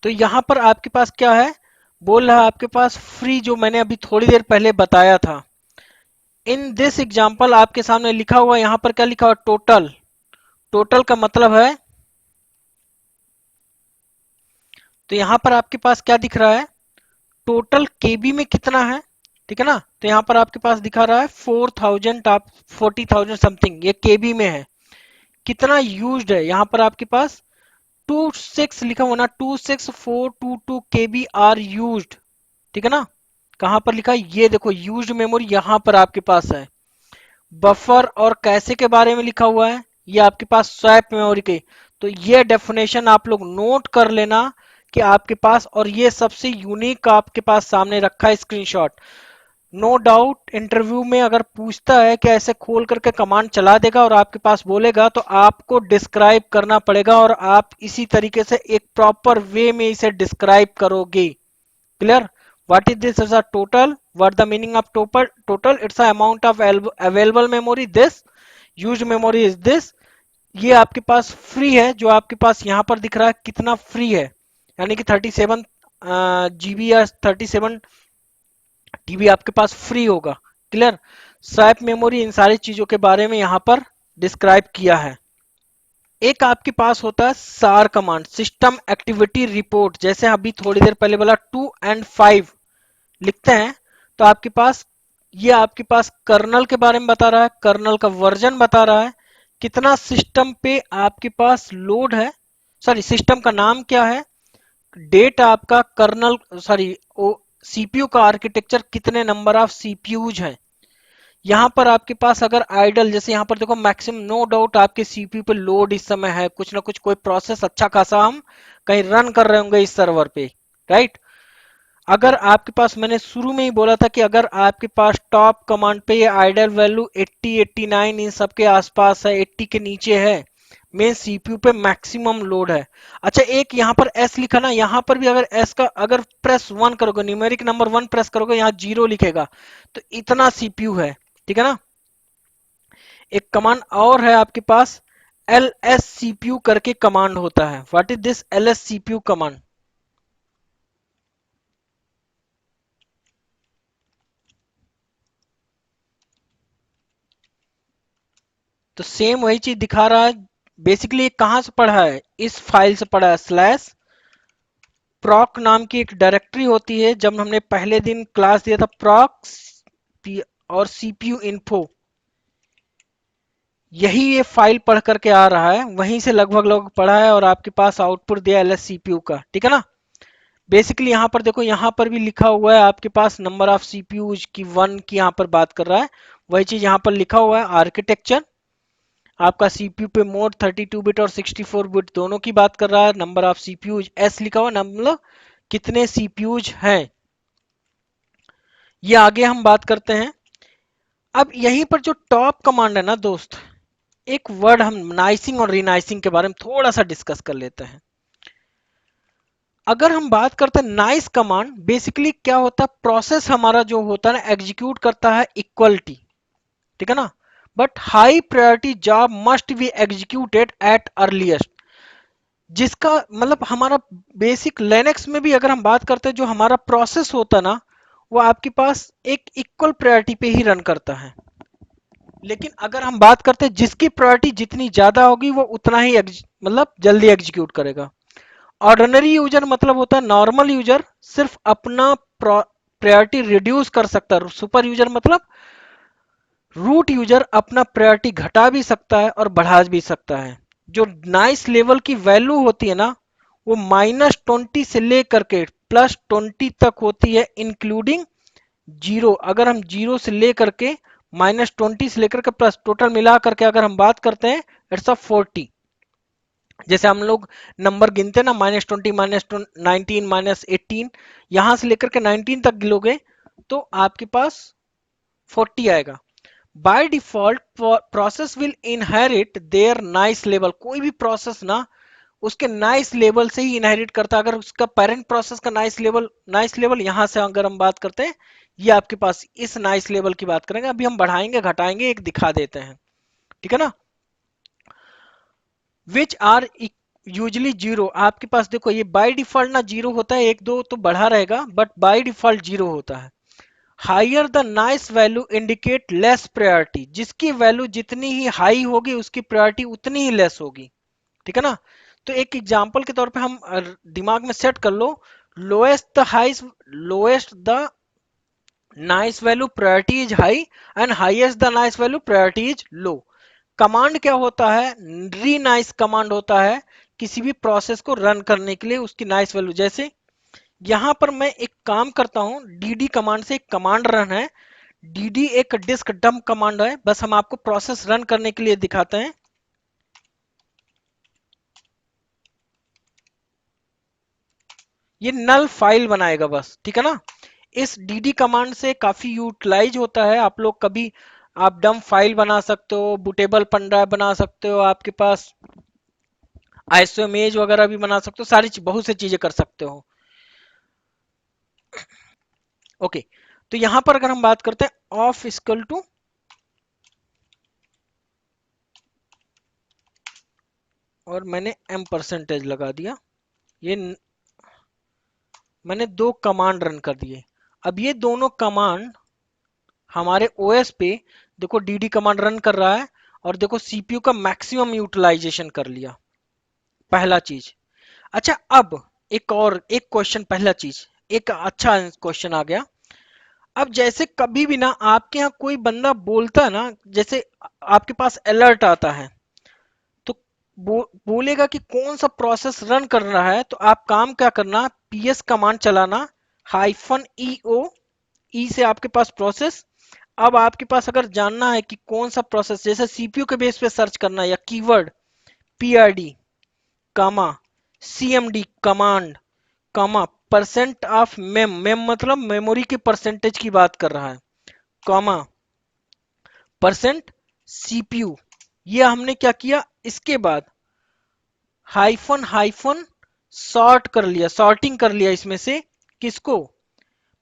तो यहां पर आपके पास क्या है, बोल रहा है आपके पास फ्री, जो मैंने अभी थोड़ी देर पहले बताया था। इन दिस एग्जांपल आपके सामने लिखा हुआ, यहां पर क्या लिखा हुआ, टोटल। टोटल का मतलब है, तो यहां पर आपके पास क्या दिख रहा है, टोटल केबी में कितना है, ठीक है ना। तो यहां पर आपके पास दिखा रहा है 4000, आप 40,000 समथिंग, ये केबी में है। कितना यूज्ड है, यहां पर आपके पास 26 लिखा हुआ ना, 26422 केबी आर यूज्ड, ठीक है ना। कहां पर लिखा है, ये देखो यूज्ड मेमोरी यहां पर आपके पास है। बफर और कैसे के बारे में लिखा हुआ है, ये आपके पास स्वैप मेमोरी के। तो ये डेफिनेशन आप लोग नोट कर लेना कि आपके पास, और ये सबसे यूनिक आपके पास सामने रखा है स्क्रीनशॉट। नो डाउट इंटरव्यू में अगर पूछता है कि ऐसे खोल करके कमांड चला देगा और आपके पास बोलेगा, तो आपको डिस्क्राइब करना पड़ेगा और आप इसी तरीके से एक प्रॉपर वे में इसे डिस्क्राइब करोगे। Clear? What is this is a total, what the meaning of total, it's a amount of available memory, this used memory is this. ये आपके पास फ्री है, जो आपके पास यहां पर दिख रहा है कितना फ्री है, यानी कि 37 जीबी या 37 टीबी आपके पास फ्री होगा। क्लियर? स्वैप मेमोरी, इन सारी चीजों के बारे में यहां पर डिस्क्राइब किया है। एक आपके पास होता है सार कमांड, सिस्टम एक्टिविटी रिपोर्ट। जैसे अभी थोड़ी देर पहले बोला 2 और 5 लिखते हैं, तो आपके पास ये आपके पास कर्नल के बारे में बता रहा है, कर्नल का वर्जन बता रहा है, कितना सिस्टम पे आपके पास लोड है, सॉरी सिस्टम का नाम क्या है, डेट आपका कर्नल, सॉरी सीपीयू का आर्किटेक्चर, कितने नंबर ऑफ सीपीयूज हैं। यहां पर आपके पास अगर आइडल, जैसे यहां पर देखो मैक्सिमम, नो डाउट आपके सीपीयू पे लोड इस समय है, कुछ ना कुछ कोई प्रोसेस अच्छा खासा हम कहीं रन कर रहे होंगे इस सर्वर पे, राइट? अगर आपके पास, मैंने शुरू में ही बोला था कि अगर आपके पास टॉप कमांड पे ये आइडल वैल्यू 80 89 इन सब के आसपास है, 80 के नीचे है, मेन सीपीयू पे मैक्सिमम लोड है। अच्छा, एक यहाँ पर एस लिखा ना, यहाँ पर भी अगर एस का अगर प्रेस 1 करोगे, न्यूमेरिक नंबर 1 प्रेस करोगे, यहाँ 0 लिखेगा, तो इतना सीपीयू है। ठीक है ना? एक कमांड और है आपके पास, एल एस सीपीयू करके कमांड होता है। What is this L S CPU command? तो सेम वही चीज दिखा रहा है। बेसिकली कहां से पढ़ा है, इस फाइल से पढ़ा है, स्लैश proc नाम की एक डायरेक्टरी होती है, जब हमने पहले दिन क्लास दिया था proc और cpu info, यही ये फाइल पढ़ करके आ रहा है, वहीं से लगभग लगभग पढ़ा है और आपके पास आउटपुट दिया एलएस सीपीयू का। ठीक है ना? बेसिकली यहां पर देखो, यहां पर भी लिखा हुआ है आपके पास नंबर ऑफ सीपीयूज की, 1 की यहां पर बात कर रहा है, वही चीज यहां पर लिखा हुआ है। आर्किटेक्चर आपका सीपीयू पे मोड 32 बिट और 64 बिट दोनों की बात कर रहा है। नंबर ऑफ सीपीयूज एस लिखा हुआ, मतलब कितने सीपीयूज हैं। ये आगे हम बात करते हैं। अब यहीं पर जो टॉप कमांड है ना दोस्त, एक वर्ड हम नाइसिंग और रीनाइसिंग के बारे में थोड़ा सा डिस्कस कर लेते हैं। अगर हम बात करते हैं नाइस कमांड, बेसिकली क्या होता है, प्रोसेस हमारा जो होता है ना, एग्जीक्यूट करता है इक्वलिटी। ठीक है ना? But high priority job must be executed eight earliest, जिसका मतलब हमारा बेसिक लिनक्स में भी अगर हम बात करते हैं, जो हमारा प्रोसेस होता है ना, वो आपके पास एक इक्वल प्रायोरिटी पे ही रन करता है। लेकिन अगर हम बात करते हैं, जिसकी प्रायोरिटी जितनी ज्यादा होगी वो उतना ही मतलब जल्दी एग्जीक्यूट करेगा। ऑर्डिनरी यूजर मतलब होता है नॉर्मल यूजर, सिर्फ अपना प्रायोरिटी रिड्यूस कर सकता है। सुपर यूजर मतलब रूट यूजर अपना प्रायोरिटी घटा भी सकता है और बढ़ा भी सकता है। जो नाइस लेवल की वैल्यू होती है ना, वो -20 से लेकर के +20 तक होती है, इंक्लूडिंग जीरो। अगर हम जीरो से लेकर के -20 से लेकर के प्लस टोटल मिला करके अगर हम बात करते हैं, इट्स अ 40। जैसे हम लोग नंबर गिनते हैं ना, -20 -19 -18, यहां से लेकर के 19 तक गिलोगे तो आपके पास 40 आएगा। By default process will inherit their nice level. कोई भी प्रोसेस ना उसके नाइस लेवल से ही इनहेरिट करता है। अगर उसका पेरेंट प्रोसेस का नाइस लेवल यहां से अगर हम बात करते हैं, ये आपके पास इस नाइस लेवल की बात करेंगे। अभी हम बढ़ाएंगे घटाएंगे, एक दिखा देते हैं। ठीक है ना? Which are usually zero. आपके पास देखो, ये बाय डिफॉल्ट ना जीरो होता है, एक दो तो बढ़ा रहेगा, बट बाय डिफॉल्ट जीरो होता है। Higher the nice value indicate less priority, जिसकी वैल्यू जितनी ही हाई होगी उसकी प्रायोरिटी उतनी ही लेस होगी। ठीक है ना? तो एक एग्जांपल के तौर पे हम दिमाग में सेट कर लो, lowest the nice value priority is high and highest the nice value priority is low. Command क्या होता है, री नाइस कमांड होता है किसी भी प्रोसेस को रन करने के लिए उसकी नाइस वैल्यू। जैसे यहां पर मैं एक काम करता हूं, dd कमांड से एक कमांड रन है, dd एक डिस्क डंप कमांड है, बस हम आपको प्रोसेस रन करने के लिए दिखाते हैं। ये नल फाइल बनाएगा बस, ठीक है ना। इस dd कमांड से काफी यूटिलाइज होता है। आप लोग कभी आप डम फाइल बना सकते हो, बूटेबल पेन ड्राइव बना सकते हो, आपके पास आईएसओ इमेज वगैरह भी बना सकते हो, बहुत सी चीजें कर सकते हो। ओके, तो यहां पर अगर हम बात करते हैं ऑफ इक्वल टू, और मैंने m परसेंटेज लगा दिया, ये मैंने दो कमांड रन कर दिए। अब ये दोनों कमांड हमारे ओएस पे देखो dd कमांड रन कर रहा है, और देखो सीपीयू का मैक्सिमम यूटिलाइजेशन कर लिया, पहला चीज। अच्छा, अब एक क्वेश्चन, पहला चीज एक अच्छा क्वेश्चन आ गया। अब जैसे कभी भी ना आपके यहाँ कोई बंदा बोलता है ना, जैसे आपके पास अलर्ट आता है, तो बोलेगा कि कौन सा प्रोसेस रन कर रहा है, तो आप काम क्या करना, पीएस कमांड चलाना, -eo, ई से आपके पास प्रोसेस। अब आपके पास अगर जानना है कि कौन सा प्रोसेस, जैसे सीपीयू के बेस पे सर्च करना, या keyword PRD comma CMD command comma percent of mem मतलब मेमोरी के परसेंटेज की बात कर रहा है, कॉमा परसेंट सीपीयू। ये हमने क्या किया, इसके बाद हाइफन हाइफन सॉर्ट कर लिया, सॉर्टिंग कर लिया इसमें से, किसको,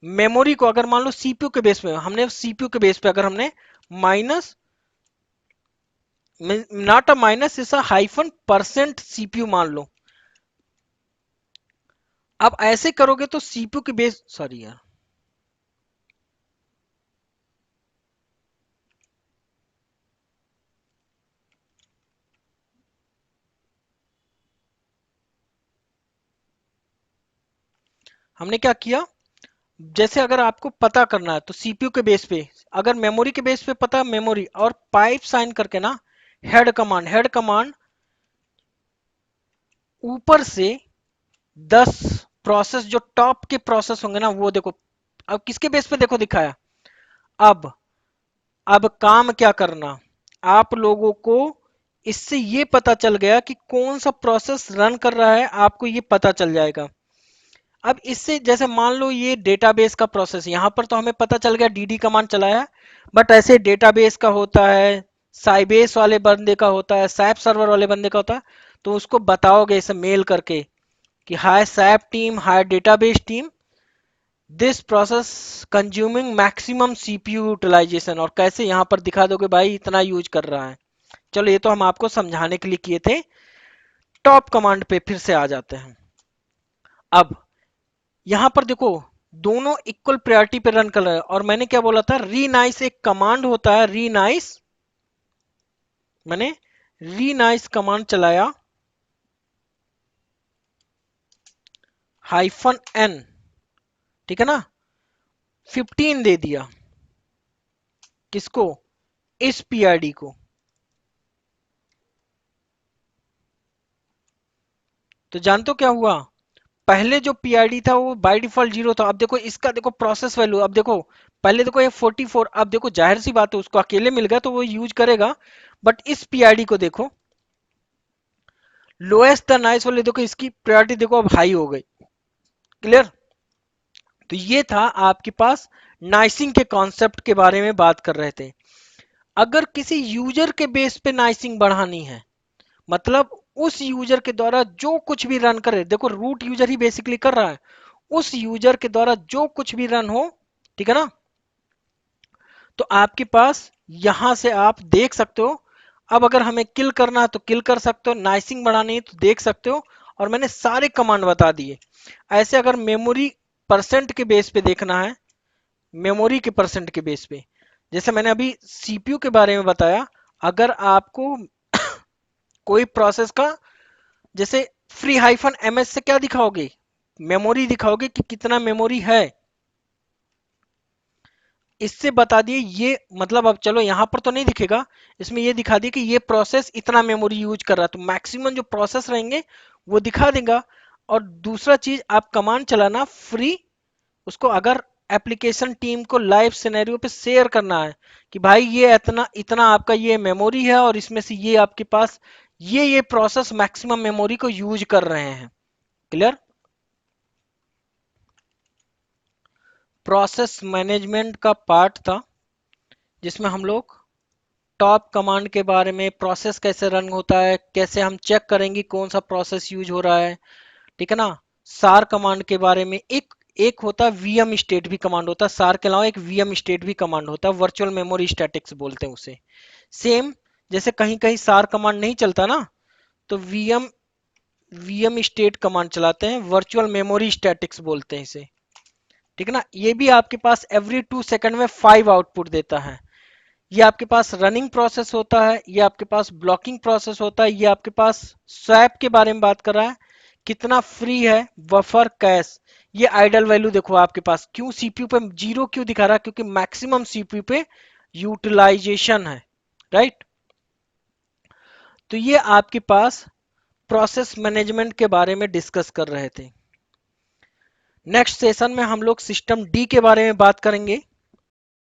मेमोरी को। अगर मान लो सीपीयू के बेस पे, हमने सीपीयू के बेस पे अगर हमने माइनस, नॉट अ माइनस, इस हाइफन परसेंट सीपीयू मान लो। अब ऐसे करोगे तो सीपीयू के बेस, सॉरी यार, हमने क्या किया, जैसे अगर आपको पता करना है तो सीपीयू के बेस पे, अगर मेमोरी के बेस पे पता, मेमोरी और पाइप साइन करके ना, हेड कमांड ऊपर से 10 प्रोसेस जो टॉप के प्रोसेस होंगे ना वो देखो। अब किसके बेस पे देखो दिखाया। अब अब काम क्या करना, आप लोगों को इससे ये पता चल गया कि कौन सा प्रोसेस रन कर रहा है, आपको ये पता चल जाएगा। अब इससे जैसे मान लो ये डेटाबेस का प्रोसेस, यहां पर तो हमें पता चल गया dd कमांड चलाया, बट ऐसे डेटाबेस का होता है, साइबेस वाले बंदे का होता है, सैप सर्वर वाले बंदे का होता है, तो उसको बताओगे इसे मेल करके कि hi SAP team, hi database team, this process consuming maximum CPU utilization, और कैसे यहां पर दिखा दोगे भाई इतना यूज कर रहा है। चलो ये तो हम आपको समझाने के लिए किए थे। टॉप कमांड पे फिर से आ जाते हैं। अब यहां पर देखो दोनों इक्वल प्रायोरिटी पे रन कर रहे हैं, और मैंने क्या बोला था, रीनाइस एक कमांड होता है, रीनाइस, मैंने रीनाइस कमांड चलाया, -n, ठीक है ना, 15 दे दिया, किसको, इस पीआईडी को। तो जानते हो क्या हुआ, पहले जो पीआईडी था वो बाय डिफॉल्ट 0 था। अब देखो इसका, देखो प्रोसेस वैल्यू, अब देखो पहले देखो ये 44, अब देखो जाहिर सी बात है उसको अकेले मिल गया तो वो यूज करेगा, बट इस पीआईडी को देखो, लोएस्ट द नाइस वाले देखो, इसकी प्रायोरिटी देखो अब हाई हो गई। क्लियर। तो ये था आपके पास नाइसिंग के कॉन्सेप्ट के बारे में बात कर रहे थे। अगर किसी यूजर के बेस पे नाइसिंग बढ़ानी है, मतलब उस यूजर के द्वारा जो कुछ भी रन करे, देखो रूट यूजर ही बेसिकली कर रहा है, उस यूजर के द्वारा जो कुछ भी रन हो, ठीक है ना, तो आपके पास यहां से आप देख सकते हो। अब अगर हमें किल करना है तो किल कर सकते हो, नाइसिंग बढ़ानी है तो देख सकते हो, और मैंने सारे कमांड बता दिए। ऐसे अगर मेमोरी परसेंट के बेस पे देखना है, मेमोरी के परसेंट के बेस पे, जैसे मैंने अभी सीपीयू के बारे में बताया, अगर आपको कोई प्रोसेस का, जैसे फ्री हाइफन एमएस से क्या दिखाओगे, मेमोरी दिखाओगे कि कितना मेमोरी है, इससे बता दिए ये, मतलब अब चलो यहां पर तो नहीं दिखेगा, इसमें ये दिखा दिए कि ये प्रोसेस इतना मेमोरी यूज कर रहा है, तो मैक्सिमम जो प्रोसेस रहेंगे वो दिखा देगा। और दूसरा चीज, आप कमांड चलाना फ्री, उसको अगर एप्लीकेशन टीम को लाइव सिनेरियो पे शेयर करना है कि भाई ये इतना इतना आपका ये मेमोरी है, और इसमें से ये आपके पास ये प्रोसेस मैक्सिमम मेमोरी को यूज कर रहे हैं। क्लियर। प्रोसेस मैनेजमेंट का पार्ट था जिसमें हम लोग टॉप कमांड के बारे में, प्रोसेस कैसे रन होता है, कैसे हम चेक करेंगे कौन सा प्रोसेस यूज हो रहा है, ठीक है ना। सार कमांड के बारे में, एक एक होता है वीएम स्टेट भी कमांड होता है, सार के अलावा एक वीएम स्टेट भी कमांड होता है, वर्चुअल मेमोरी स्टैटिक्स बोलते हैं उसे। सेम जैसे कहीं कहीं सार कमांड नहीं चलता ना, तो वीएम वीएम स्टेट कमांड चलाते हैं, वर्चुअल मेमोरी स्टैटिक्स बोलते हैं इसे, ठीक है ना। ये भी आपके पास एवरी 2 सेकंड में 5 आउटपुट देता है। ये आपके पास रनिंग प्रोसेस होता है, ये आपके पास ब्लॉकिंग प्रोसेस होता है, ये आपके पास स्वैप के बारे में बात कर रहा है, कितना फ्री है बफर कैश। ये आइडल वैल्यू देखो आपके पास, क्यों सीपीयू पे जीरो क्यों दिखा रहा है, क्योंकि मैक्सिमम सीपीयू पे यूटिलाइजेशन है, राइट। तो ये आपके पास प्रोसेस मैनेजमेंट के बारे में डिस्कस कर रहे थे। नेक्स्ट सेशन में हम लोग सिस्टम डी के बारे में बात करेंगे।